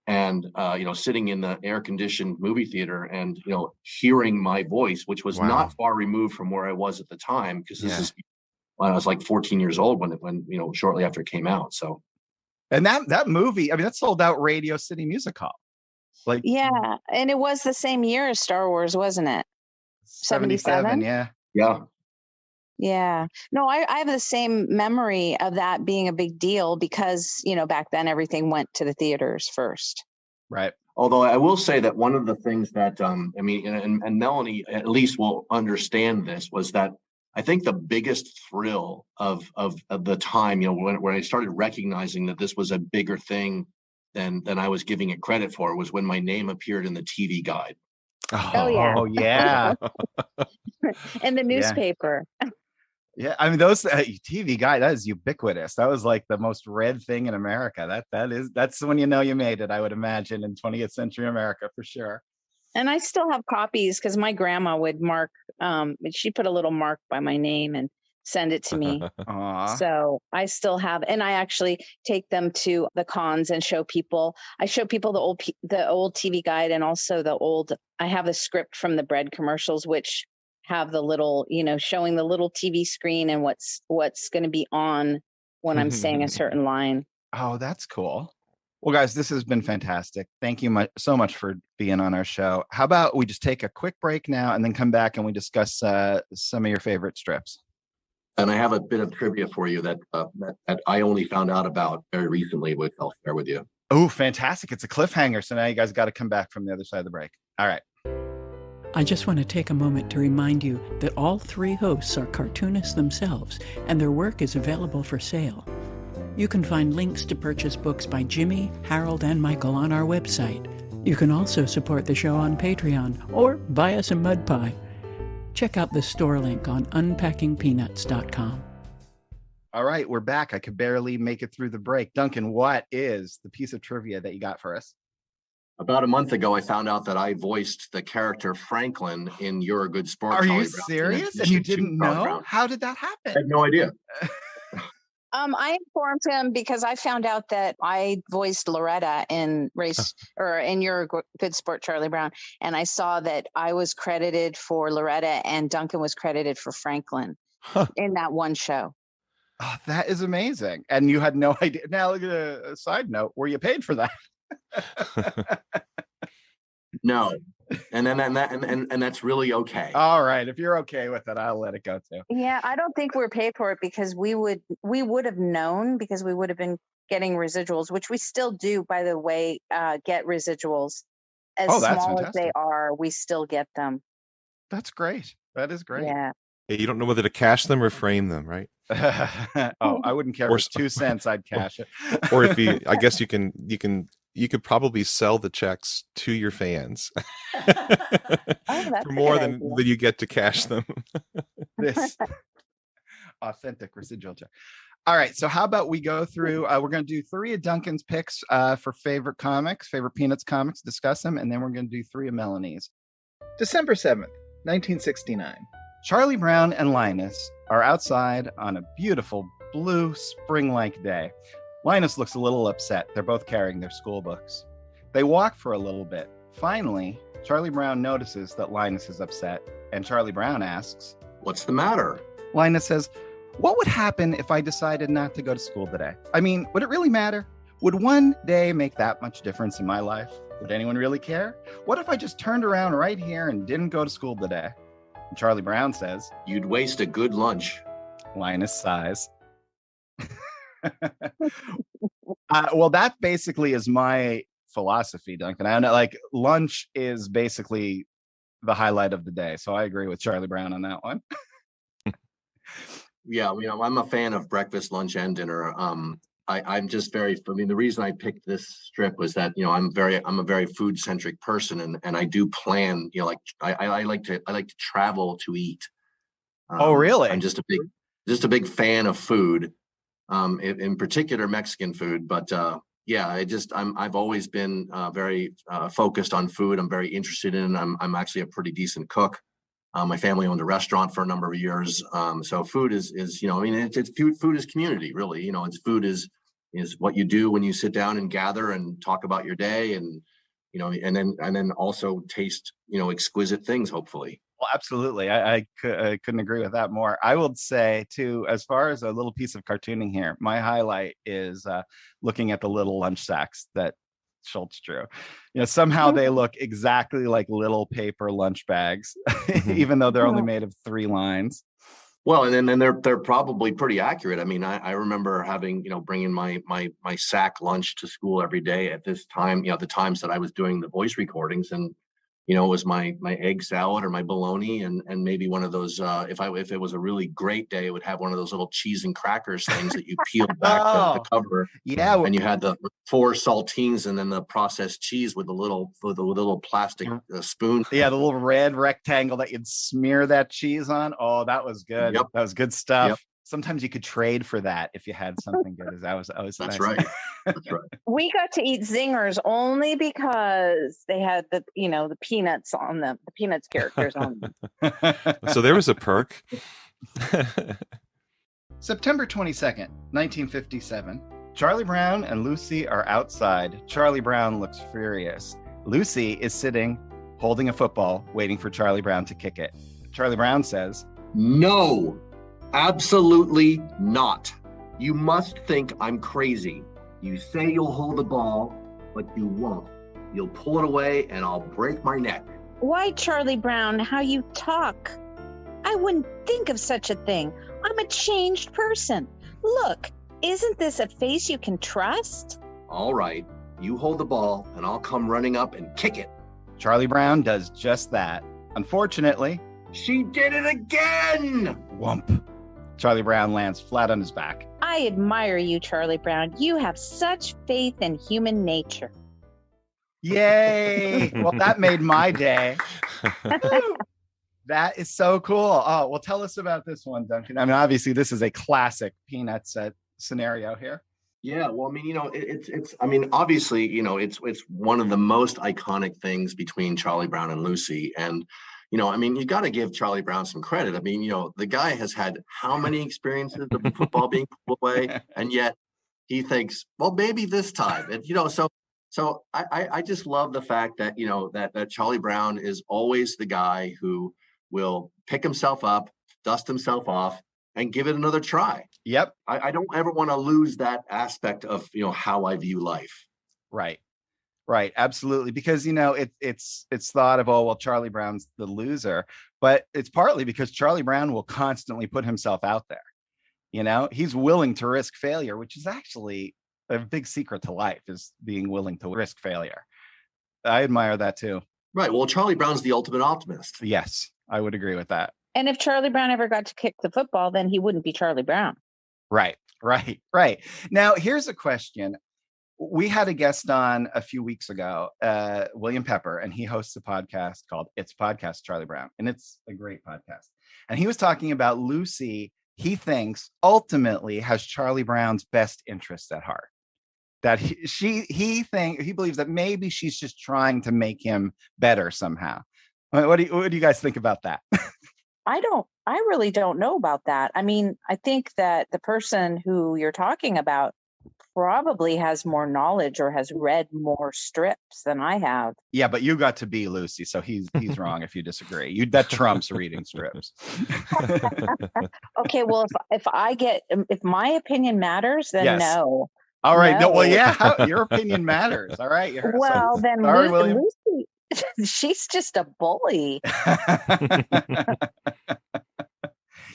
And sitting in the air-conditioned movie theater and hearing my voice, which was not far removed from where I was at the time, because this is when I was like 14 years old when shortly after it came out. So, and that movie, I mean, that sold out Radio City Music Hall. And it was the same year as Star Wars, wasn't it? 77. Yeah. Yeah. No, I have the same memory of that being a big deal because, back then everything went to the theaters first. Right. Although I will say that one of the things that, and Melanie at least will understand this, was that I think the biggest thrill of the time, when I started recognizing that this was a bigger thing than I was giving it credit for, was when my name appeared in the TV guide. Oh yeah. In the newspaper. Yeah, I mean, those TV guide, that is ubiquitous. That was like the most read thing in America. That's when you made it, I would imagine, in 20th century America, for sure. And I still have copies because my grandma would mark, she put a little mark by my name and send it to me. So I still have, and I actually take them to the cons and show people. I show people the old TV guide, and also I have a script from the bread commercials, which have the little, showing the little TV screen and what's going to be on when I'm saying a certain line. Oh, that's cool. Well, guys, this has been fantastic. Thank you so much for being on our show. How about we just take a quick break now and then come back and we discuss some of your favorite strips? And I have a bit of trivia for you that I only found out about very recently, which I'll share with you. Oh, fantastic. It's a cliffhanger. So now you guys got to come back from the other side of the break. All right. I just want to take a moment to remind you that all three hosts are cartoonists themselves, and their work is available for sale. You can find links to purchase books by Jimmy, Harold, and Michael on our website. You can also support the show on Patreon or buy us a mud pie. Check out the store link on unpackingpeanuts.com. All right, we're back. I could barely make it through the break. Duncan, what is the piece of trivia that you got for us? About a month ago, I found out that I voiced the character Franklin in You're a Good Sport. Are you serious? And you didn't know? How did that happen? I had no idea. I informed him because I found out that I voiced Loretta in in You're a Good Sport, Charlie Brown. And I saw that I was credited for Loretta and Duncan was credited for Franklin in that one show. Oh, that is amazing. And you had no idea. Now, look at a side note. Were you paid for that? No. And that's really okay. All right. If you're okay with it, I'll let it go too. Yeah, I don't think we're paid for it because we would have known, because we would have been getting residuals, which we still do, by the way, get residuals. As small as they are, we still get them. That's great. That is great. Yeah. Hey, you don't know whether to cash them or frame them, right? Oh, I wouldn't care. Or For 2 cents, I'd cash it. Or if I guess you could probably sell the checks to your fans that's for a more good than idea. you get to cash them. This authentic residual check. All right, so how about we go through, we're going to do 3 of Duncan's picks for favorite Peanuts comics, discuss them, and then we're going to do 3 of Melanie's. December 7th, 1969. Charlie Brown and Linus are outside on a beautiful blue spring-like day. Linus looks a little upset. They're both carrying their school books. They walk for a little bit. Finally, Charlie Brown notices that Linus is upset, and Charlie Brown asks, "What's the matter?" Linus says, "What would happen if I decided not to go to school today? I mean, would it really matter? Would one day make that much difference in my life? Would anyone really care? What if I just turned around right here and didn't go to school today?" And Charlie Brown says, "You'd waste a good lunch." Linus sighs. Well, that basically is my philosophy, Duncan. I know, like, lunch is basically the highlight of the day. So I agree with Charlie Brown on that one. Yeah, I'm a fan of breakfast, lunch, and dinner. I'm just very. I mean, the reason I picked this strip was that I'm a very food centric person, and I do plan. Like I like to travel to eat. Oh, really? I'm just a big fan of food, in particular Mexican food. But yeah, I've always been very focused on food. I'm very interested in. I'm actually a pretty decent cook. My family owned a restaurant for a number of years. So food is it's food is community, really. It's food is what you do when you sit down and gather and talk about your day, and and then also taste exquisite things, hopefully. Well, absolutely. I couldn't agree with that more. I would say, too, as far as a little piece of cartooning here, my highlight is looking at the little lunch sacks that Schultz drew. Somehow they look exactly like little paper lunch bags, even though they're only made of 3 lines. Well, and then they're probably pretty accurate. I mean, I remember having bringing my sack lunch to school every day at this time. The times that I was doing the voice recordings, and it was my egg salad or my bologna, and maybe one of those. If it was a really great day, it would have one of those little cheese and crackers things that you peel back the cover. Yeah, and you had the 4 saltines, and then the processed cheese with the little plastic spoon. Yeah, the little red rectangle that you'd smear that cheese on. Oh, that was good. Yep. That was good stuff. Yep. Sometimes you could trade for that if you had something good. That was That's nice. right. That's right. We got to eat zingers only because they had the peanuts on them, the Peanuts characters on them. So there was a perk. September 22nd, 1957. Charlie Brown and Lucy are outside. Charlie Brown looks furious. Lucy is sitting, holding a football, waiting for Charlie Brown to kick it. Charlie Brown says, "No, absolutely not. You must think I'm crazy. You say you'll hold the ball, but you won't. You'll pull it away and I'll break my neck." Why, Charlie Brown, how you talk? I wouldn't think of such a thing. I'm a changed person. Look, isn't this a face you can trust? "All right, you hold the ball and I'll come running up and kick it." Charlie Brown does just that. Unfortunately, "She did it again!" whump. Charlie Brown lands flat on his back. I admire you, Charlie Brown. You have such faith in human nature. Yay! Well, that made my day. That is so cool. Oh, well, tell us about this one, Duncan. I mean, obviously, this is a classic Peanuts scenario here. Yeah, well, I mean, it's. I mean, obviously, it's one of the most iconic things between Charlie Brown and Lucy, and I mean, you got to give Charlie Brown some credit. I mean, the guy has had how many experiences of football being pulled away, and yet he thinks, well, maybe this time, and so I just love the fact that that Charlie Brown is always the guy who will pick himself up, dust himself off, and give it another try. Yep. I don't ever want to lose that aspect of how I view life. Right. Absolutely. Because it's thought of, oh, well, Charlie Brown's the loser, but it's partly because Charlie Brown will constantly put himself out there. He's willing to risk failure, which is actually a big secret to life, is being willing to risk failure. I admire that too. Right. Well, Charlie Brown's the ultimate optimist. Yes, I would agree with that. And if Charlie Brown ever got to kick the football, then he wouldn't be Charlie Brown. Right. Now, here's a question. We had a guest on a few weeks ago, William Pepper, and he hosts a podcast called It's Podcast Charlie Brown, and it's a great podcast. And he was talking about Lucy, he thinks ultimately has Charlie Brown's best interests at heart. That he believes that maybe she's just trying to make him better somehow. What do you guys think about that? I really don't know about that. I mean, I think that the person who you're talking about probably has more knowledge or has read more strips than I have. Yeah, but you got to be Lucy, so he's wrong if you disagree. That trumps reading strips. Okay, well, if my opinion matters, then yes. No. All right. No. Well, yeah, your opinion matters. All right. Well, then sorry, Lucy, she's just a bully.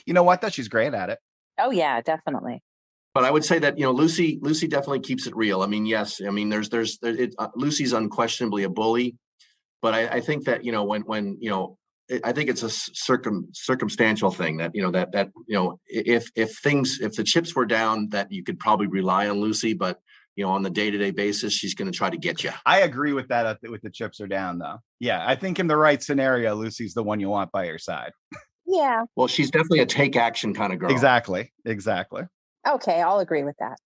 You know what, though? She's great at it. Oh, yeah, definitely. But I would say that, Lucy definitely keeps it real. I mean, yes, I mean, Lucy's unquestionably a bully, but I think that, I think it's a circumstantial thing that, if the chips were down, that you could probably rely on Lucy, but, on the day-to-day basis, she's going to try to get you. I agree with that with the chips are down, though. Yeah, I think in the right scenario, Lucy's the one you want by your side. Yeah. Well, she's definitely a take action kind of girl. Exactly. Okay, I'll agree with that.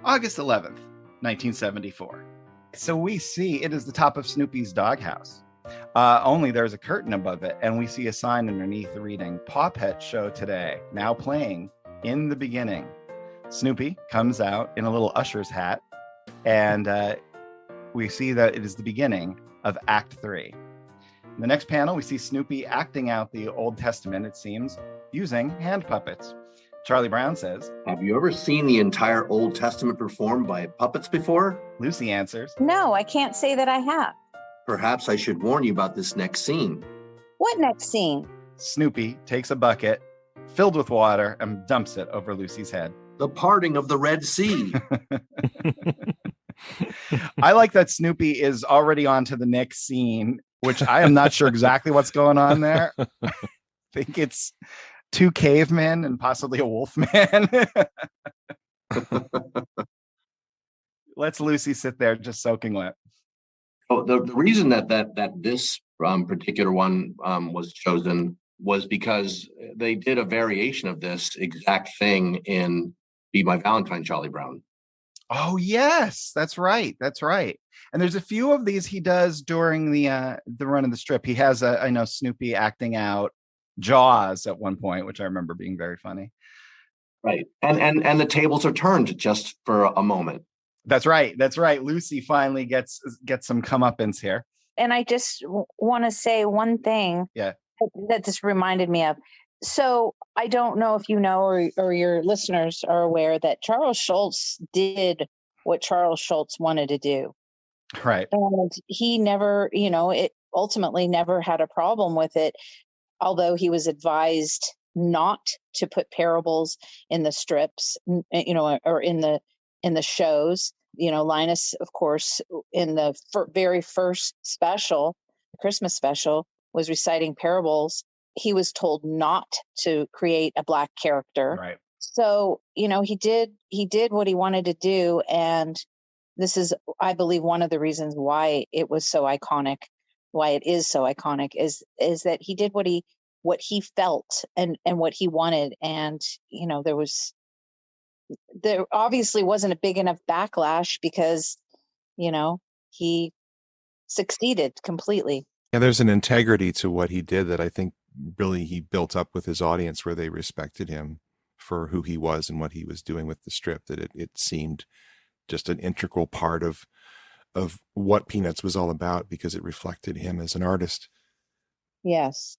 August 11th, 1974. So we see it is the top of Snoopy's doghouse. Only there's a curtain above it, and we see a sign underneath reading, Paw Pet Show today, now playing in the beginning. Snoopy comes out in a little usher's hat, and we see that it is the beginning of Act 3. In the next panel, we see Snoopy acting out the Old Testament, it seems, using hand puppets. Charlie Brown says, "Have you ever seen the entire Old Testament performed by puppets before?" Lucy answers, "No, I can't say that I have." "Perhaps I should warn you about this next scene." "What next scene?" Snoopy takes a bucket filled with water and dumps it over Lucy's head. "The parting of the Red Sea." I like that Snoopy is already on to the next scene, which I am not sure exactly what's going on there. I think it's 2 cavemen and possibly a wolf man. Let's Lucy sit there just soaking wet. Oh, the reason that this particular one was chosen was because they did a variation of this exact thing in Be My Valentine, Charlie Brown. Oh, yes, that's right. And there's a few of these he does during the run of the strip. He has I know Snoopy acting out Jaws at one point, which I remember being very funny. Right. And the tables are turned just for a moment. That's right. Lucy finally gets some comeuppance here. And I just want to say one thing. Yeah. That just reminded me of. So I don't know if you know or your listeners are aware that Charles Schulz did what Charles Schulz wanted to do. Right. And he never, it ultimately never had a problem with it, although he was advised not to put parables in the strips, or in the shows. Linus, of course, in the very first special, Christmas special, was reciting parables. He was told not to create a black character. Right. So, he did what he wanted to do. And this is, I believe, one of the reasons why it was so iconic, why it is so iconic is that he did what he felt and what he wanted. And, there obviously wasn't a big enough backlash because, he succeeded completely. Yeah, there's an integrity to what he did that I think really he built up with his audience, where they respected him for who he was and what he was doing with the strip, that it seemed just an integral part of what Peanuts was all about, because it reflected him as an artist. Yes.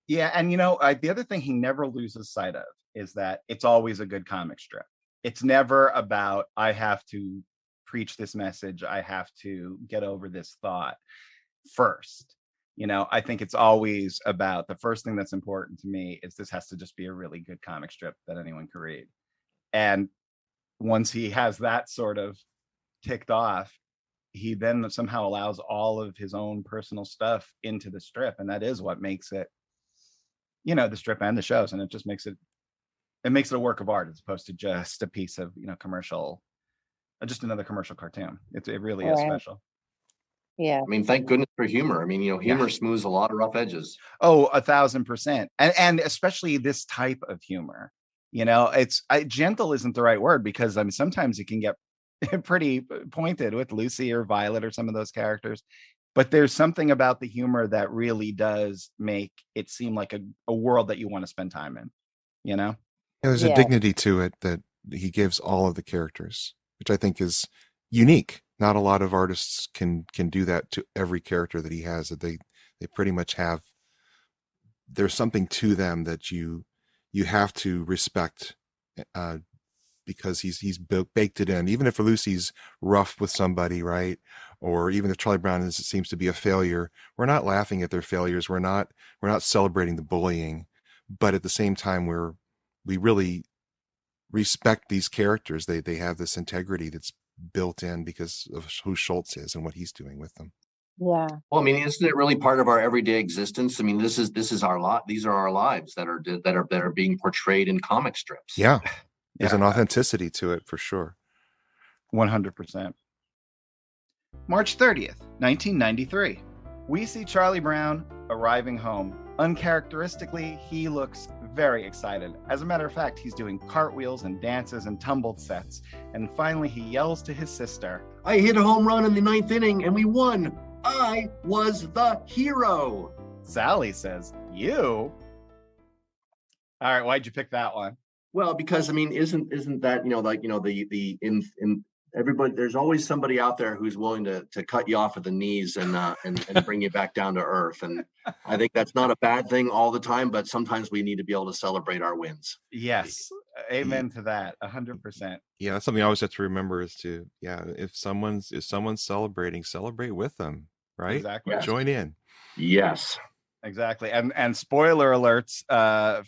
Yeah. And, the other thing he never loses sight of is that it's always a good comic strip. It's never about, I have to preach this message, I have to get over this thought first. I think it's always about, the first thing that's important to me is this has to just be a really good comic strip that anyone can read. And once he has that sort of ticked off, he then somehow allows all of his own personal stuff into the strip, and that is what makes it, the strip and the shows, and it just makes it a work of art as opposed to just a piece of commercial, just another commercial cartoon. It really is special. Yeah. I mean, thank goodness for humor. I mean, humor smooths a lot of rough edges. Oh, 1,000%. And especially this type of humor, it's gentle isn't the right word, because I mean, sometimes it can get pretty pointed with Lucy or Violet or some of those characters. But there's something about the humor that really does make it seem like a world that you want to spend time in, There's a dignity to it that he gives all of the characters, which I think is unique. Not a lot of artists can do that to every character that he has, that they pretty much have. There's something to them that you have to respect, because he's baked it in. Even if Lucy's rough with somebody, right? Or even if Charlie Brown seems to be a failure, we're not laughing at their failures. We're not celebrating the bullying, but at the same time, we really respect these characters. They have this integrity that's built in because of who Schultz is and what he's doing with them. Yeah. Well, I mean, isn't it really part of our everyday existence? I mean, this is our lot. These are our lives that are being portrayed in comic strips. Yeah. There's an authenticity to it for sure. 100%. March 30th, 1993. We see Charlie Brown arriving home. Uncharacteristically, he looks very excited. As a matter of fact, he's doing cartwheels and dances and tumbled sets. And finally, he yells to his sister, "I hit a home run in the 9th inning and we won. I was the hero." Sally says, "You?" All right, why'd you pick that one? Well, because I mean, isn't that in everybody? There's always somebody out there who's willing to cut you off at the knees and bring you back down to earth. And I think that's not a bad thing all the time, but sometimes we need to be able to celebrate our wins. Yes, amen to that. 100%. Yeah, that's something I always have to remember is to if someone's celebrating, celebrate with them, right? Exactly. Yes. Join in. Yes. Exactly. And spoiler alerts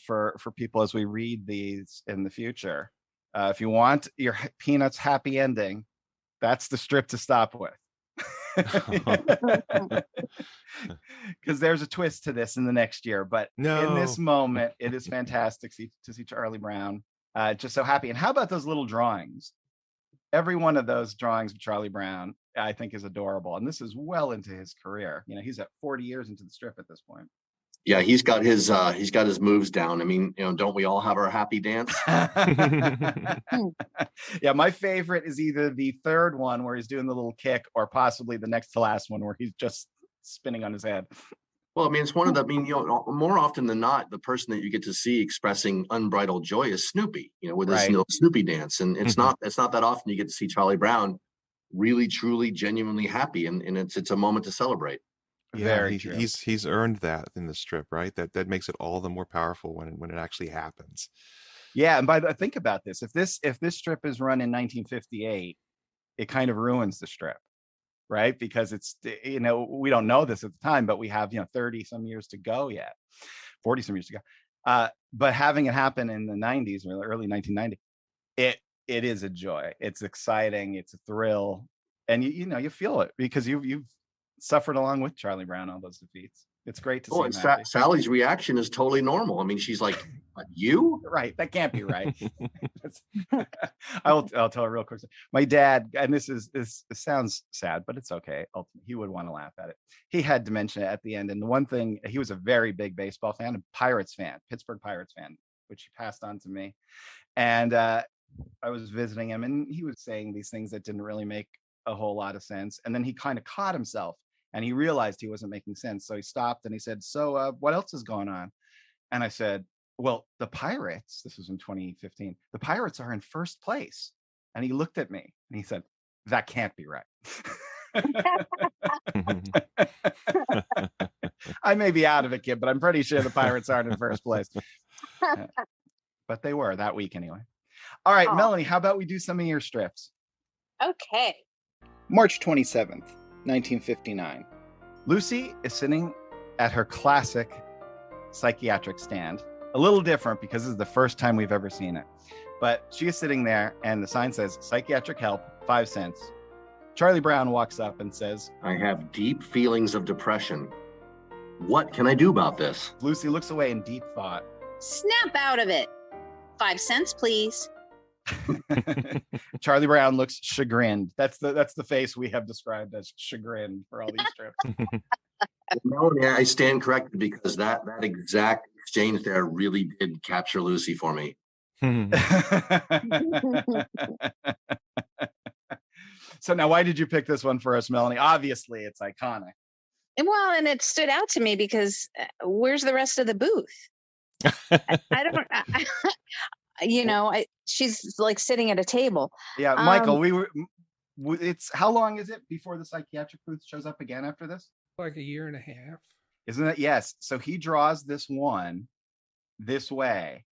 for people as we read these in the future. If you want your Peanuts happy ending, that's the strip to stop with. Because there's a twist to this in the next year. But in this moment, it is fantastic to see Charlie Brown just so happy. And how about those little drawings? Every one of those drawings of Charlie Brown, I think, is adorable. And this is well into his career. He's at 40 years into the strip at this point. Yeah, he's got his moves down. I mean, don't we all have our happy dance? Yeah, my favorite is either the third one where he's doing the little kick, or possibly the next to last one where he's just spinning on his head. Well, I mean, it's one of the, more often than not, the person that you get to see expressing unbridled joy is Snoopy, with his Snoopy dance. And it's not that often you get to see Charlie Brown really, truly, genuinely happy. And it's a moment to celebrate. Yeah, he's earned that in the strip, right? That makes it all the more powerful when it actually happens. Yeah, and think about this. If this strip is run in 1958, it kind of ruins the strip. Right? Because it's, we don't know this at the time, but we have, 30 some years to go yet, 40 some years to go. But having it happen in the 90s or early 1990, it is a joy. It's exciting. It's a thrill. And you feel it because you've suffered along with Charlie Brown, all those defeats. It's great to see him happy. Sally's reaction is totally normal. I mean, she's like, "You?" Right. That can't be right. I'll tell a real quick story. My dad, and this sounds sad, but it's okay. He would want to laugh at it. He had dementia at the end. And the one thing, he was a very big baseball fan, a Pirates fan, Pittsburgh Pirates fan, which he passed on to me. And I was visiting him and he was saying these things that didn't really make a whole lot of sense. And then he kind of caught himself. And he realized he wasn't making sense. So he stopped and he said, "So what else is going on?" And I said, "Well, the Pirates," this was in 2015, "the Pirates are in first place." And he looked at me and he said, "That can't be right." I may be out of it, kid, but I'm pretty sure the Pirates aren't in first place. But they were that week anyway. All right, Melanie, how about we do some of your strips? Okay. March 27th. 1959. Lucy is sitting at her classic psychiatric stand. A little different because this is the first time we've ever seen it. But she is sitting there and the sign says, "Psychiatric help, 5 cents." Charlie Brown walks up and says, I have deep feelings of depression. What can I do about this? Lucy looks away in deep thought. Snap out of it. 5 cents, please. Charlie Brown looks chagrined. That's the face we have described as chagrined for all these strips. Melanie, I stand corrected because that exact exchange there really did capture Lucy for me. So now, why did you pick this one for us, Melanie? Obviously, it's iconic. Well, and it stood out to me because where's the rest of the booth? I don't, she's like sitting at a table. Yeah, Michael, it's how long is it before the psychiatric booth shows up again after this? Like a year and a half. Isn't it? Yes. So he draws this one this way.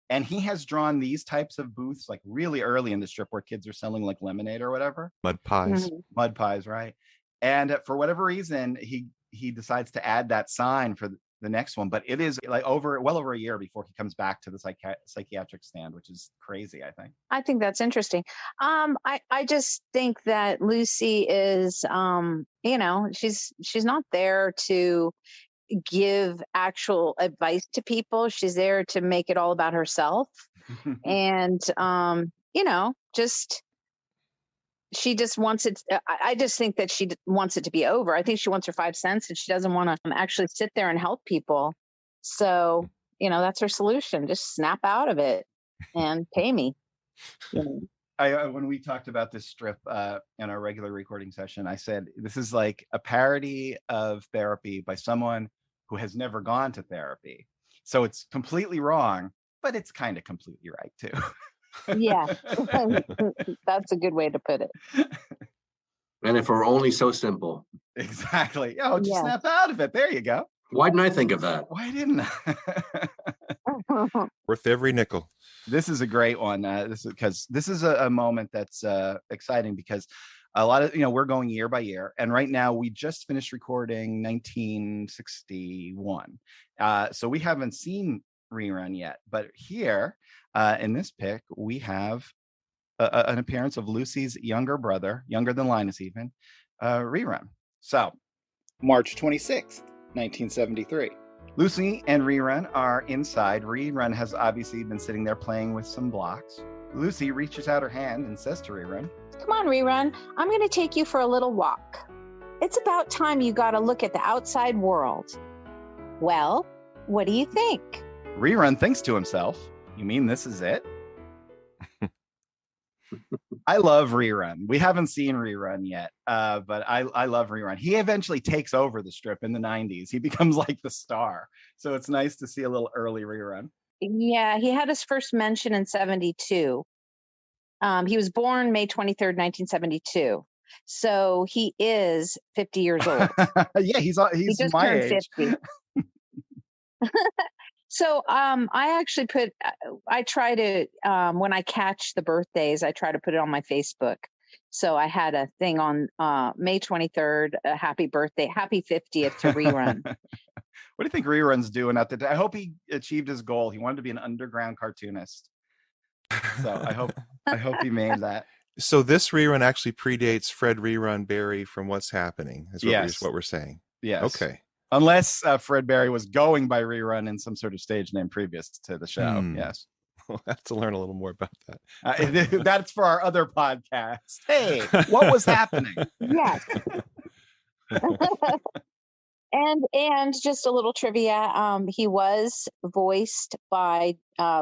And he has drawn these types of booths like really early in the strip where kids are selling like lemonade or whatever. Mud pies. Mhm. Mud pies, right? And for whatever reason, he decides to add that sign for the next one. But it is like well over a year before he comes back to the psychiatric stand, which is crazy, I think. I think that's interesting. I just think that Lucy is, she's not there to give actual advice to people. She's there to make it all about herself. And, she just wants it. I just think that she wants it to be over. I think she wants her 5 cents and she doesn't want to actually sit there and help people. So, that's her solution. Just snap out of it and pay me. When we talked about this strip in our regular recording session, I said, this is like a parody of therapy by someone who has never gone to therapy. So it's completely wrong, but it's kind of completely right too. Yeah, that's a good way to put it. And if it were only so simple. Exactly. Just snap out of it. There you go. Why didn't I think of that? Why didn't I? Worth every nickel. This is a great one. This is a moment that's exciting because a lot of, we're going year by year. And right now we just finished recording 1961. So we haven't seen Rerun yet. But here in this pick, we have an appearance of Lucy's younger brother, younger than Linus even, Rerun. So March 26th, 1973. Lucy and Rerun are inside. Rerun has obviously been sitting there playing with some blocks. Lucy reaches out her hand and says to Rerun, Come on, Rerun. I'm going to take you for a little walk. It's about time you got to look at the outside world. Well, what do you think? Rerun thinks to himself, you mean this is it? I love Rerun. We haven't seen Rerun yet, but I love Rerun. He eventually takes over the strip in the 90s. He becomes like the star. So it's nice to see a little early Rerun. Yeah, he had his first mention in 72. He was born May 23rd, 1972. So he is 50 years old. Yeah, he's just my turned age. 50. So I actually I try to, when I catch the birthdays, I try to put it on my Facebook. So I had a thing on May 23rd, happy birthday, happy 50th to Rerun. What do you think Rerun's doing at the day? I hope he achieved his goal. He wanted to be an underground cartoonist. So I hope he made that. So this Rerun actually predates Fred Rerun Barry from What's Happening, is what we're saying. Yes. Okay. Unless Fred Barry was going by Rerun in some sort of stage name previous to the show. Yes. We'll have to learn a little more about that. That's for our other podcast. Hey, what was happening? Yes. And just a little trivia. He was voiced by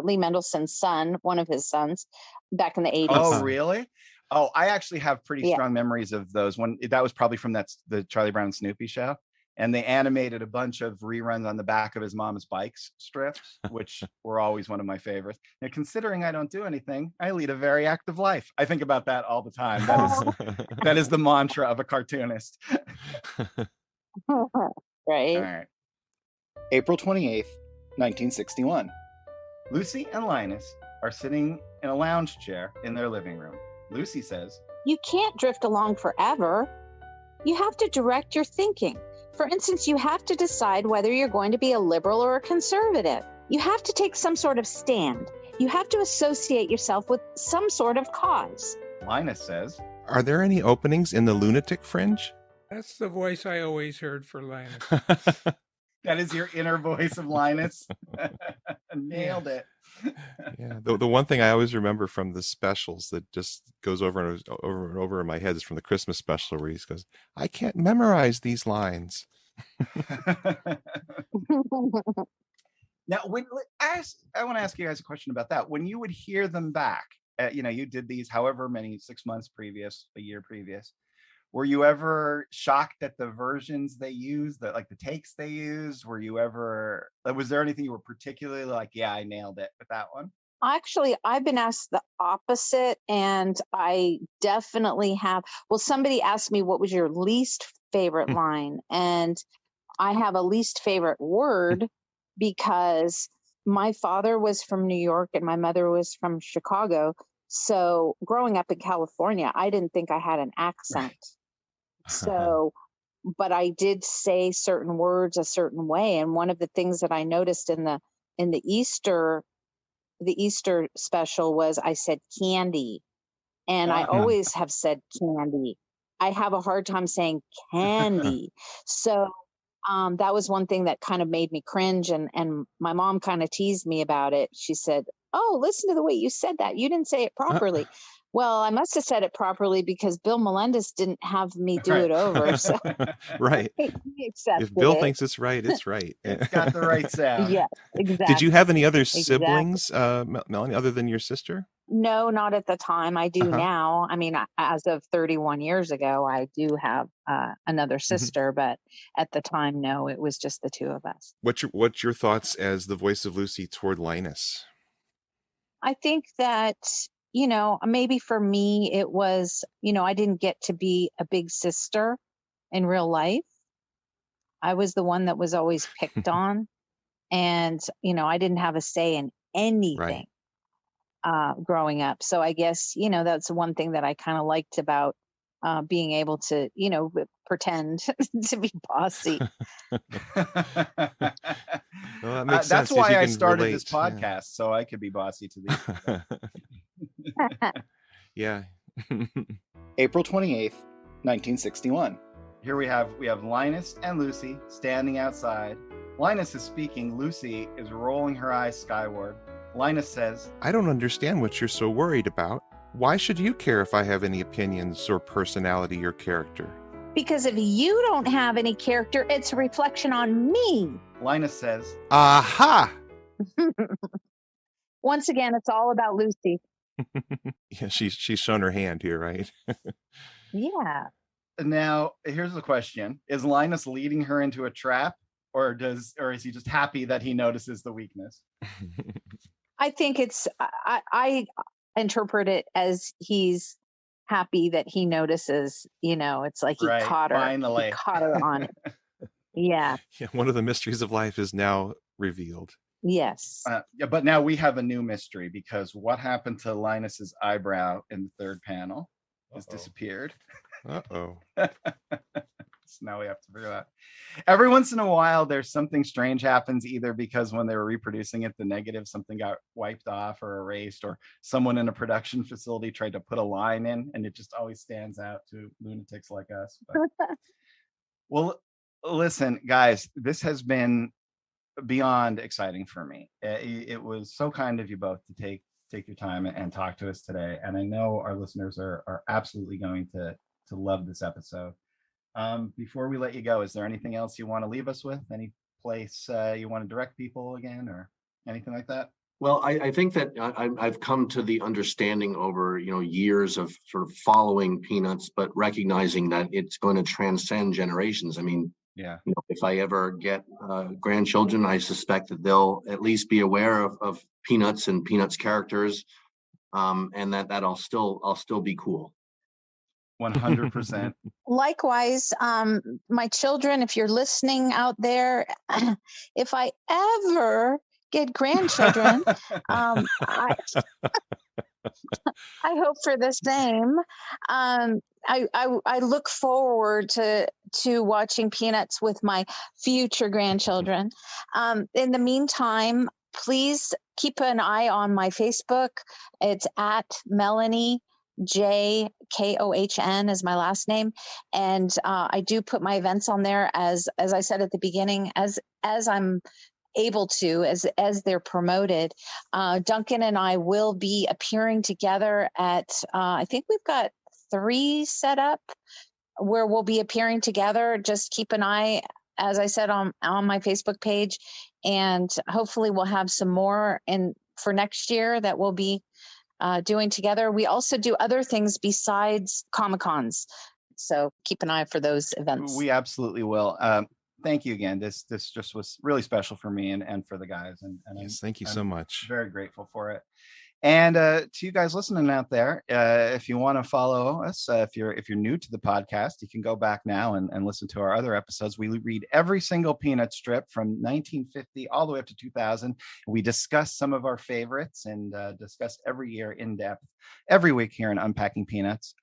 Lee Mendelssohn's son, one of his sons, back in the 80s. Oh, really? Oh, I actually have pretty strong memories of those. That was probably from the Charlie Brown and Snoopy show. And they animated a bunch of reruns on the back of his mom's bikes strips, which were always one of my favorites. And considering I don't do anything, I lead a very active life. I think about that all the time. That is the mantra of a cartoonist. Right. All right. April 28th, 1961. Lucy and Linus are sitting in a lounge chair in their living room. Lucy says, You can't drift along forever. You have to direct your thinking. For instance, you have to decide whether you're going to be a liberal or a conservative. You have to take some sort of stand. You have to associate yourself with some sort of cause. Linus says, Are there any openings in the lunatic fringe? That's the voice I always heard for Linus. that is your inner voice of Linus. Nailed it. Yeah, the one thing I always remember from the specials that just goes over and over in my head is from the Christmas special where he goes, I can't memorize these lines. Now, I want to ask you guys a question about that. When you would hear them back, you did these however many 6 months previous, a year previous. Were you ever shocked at the versions they used, the takes they used? Were you ever, was there anything you were particularly like, yeah, I nailed it with that one? Actually, I've been asked the opposite, and I definitely have. Well, somebody asked me, what was your least favorite line? And I have a least favorite word because my father was from New York and my mother was from Chicago. So growing up in California, I didn't think I had an accent. So, but I did say certain words a certain way. And one of the things that I noticed in the Easter special was I said candy. And I always have said candy. I have a hard time saying candy. So that was one thing that kind of made me cringe. And my mom kind of teased me about it. She said, oh, listen to the way you said that. You didn't say it properly. Well, I must have said it properly because Bill Melendez didn't have me do it over. So right. If Bill thinks it's right, it's right. It's got the right sound. Yeah, exactly. Did you have any other siblings, Melanie, other than your sister? No, not at the time. I do now. I mean, as of 31 years ago, I do have another sister, but at the time, no, it was just the two of us. What's your thoughts as the voice of Lucy toward Linus? I think that, maybe for me, it was, I didn't get to be a big sister in real life. I was the one that was always picked on. And, I didn't have a say in anything growing up. So I guess, that's one thing that I kind of liked about being able to, pretend to be bossy. Well, that makes sense. That's why I started this podcast, so I could be bossy to these. Yeah. April 28th, 1961. Here we have Linus and Lucy standing outside. Linus is speaking. Lucy is rolling her eyes skyward. Linus says, I don't understand what you're so worried about. Why should you care if I have any opinions or personality or character? Because if you don't have any character, it's a reflection on me. Linus says, aha! Once again, it's all about Lucy. Yeah, she's shown her hand here, right? Yeah. Now, here's the question. Is Linus leading her into a trap, or is he just happy that he notices the weakness? I think I interpret it as he's happy that he notices, it's like he caught her. Finally. He caught her on it. Yeah. One of the mysteries of life is now revealed. Yes. But now we have a new mystery, because what happened to Linus's eyebrow in the third panel has disappeared. Uh-oh. So now we have to figure out. Every once in a while, there's something strange happens, either because when they were reproducing it, the negative, something got wiped off or erased, or someone in a production facility tried to put a line in, and it just always stands out to lunatics like us. But, well, listen, guys, this has been beyond exciting for me. It was so kind of you both to take your time and talk to us today. And I know our listeners are absolutely going to love this episode. Before we let you go, is there anything else you want to leave us with? Any place you want to direct people again, or anything like that? Well, I think that I've come to the understanding over years of sort of following Peanuts, but recognizing that it's going to transcend generations. I mean, yeah. If I ever get grandchildren, I suspect that they'll at least be aware of Peanuts and Peanuts characters, and that I'll still be cool. 100%. Likewise, my children, if you're listening out there, if I ever get grandchildren, I hope for the same. I look forward to watching Peanuts with my future grandchildren. In the meantime, please keep an eye on my Facebook. It's at Melanie JKOHN is my last name. And I do put my events on there as I said at the beginning, as I'm able to, as they're promoted. Duncan and I will be appearing together at, I think we've got 3 set up where we'll be appearing together. Just keep an eye, as I said, on my Facebook page, and hopefully we'll have some more for next year that we'll be doing together. We also do other things besides Comic-Cons, so keep an eye for those events. We absolutely will. Thank you again. This just was really special for me and for the guys. And yes, thank you so much. Very grateful for it. And to you guys listening out there, if you want to follow us, if you're new to the podcast, you can go back now and listen to our other episodes. We read every single Peanut strip from 1950 all the way up to 2000. We discuss some of our favorites and discussed every year in depth every week here in Unpacking Peanuts.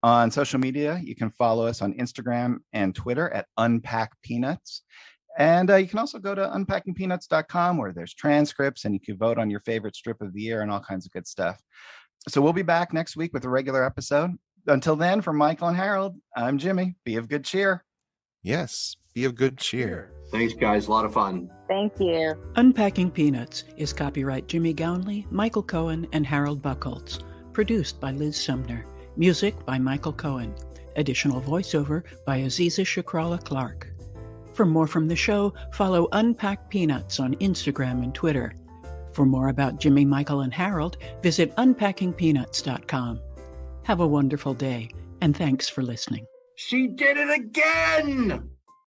On social media, you can follow us on Instagram and Twitter at Unpack Peanuts. And you can also go to unpackingpeanuts.com where there's transcripts and you can vote on your favorite strip of the year and all kinds of good stuff. So we'll be back next week with a regular episode. Until then, from Michael and Harold, I'm Jimmy. Be of good cheer. Yes, be of good cheer. Thanks, guys. A lot of fun. Thank you. Unpacking Peanuts is copyright Jimmy Gownley, Michael Cohen, and Harold Buchholz. Produced by Liz Sumner. Music by Michael Cohen. Additional voiceover by Aziza Shakrala Clark. For more from the show, follow Unpack Peanuts on Instagram and Twitter. For more about Jimmy, Michael, and Harold, visit unpackingpeanuts.com. Have a wonderful day, and thanks for listening. She did it again!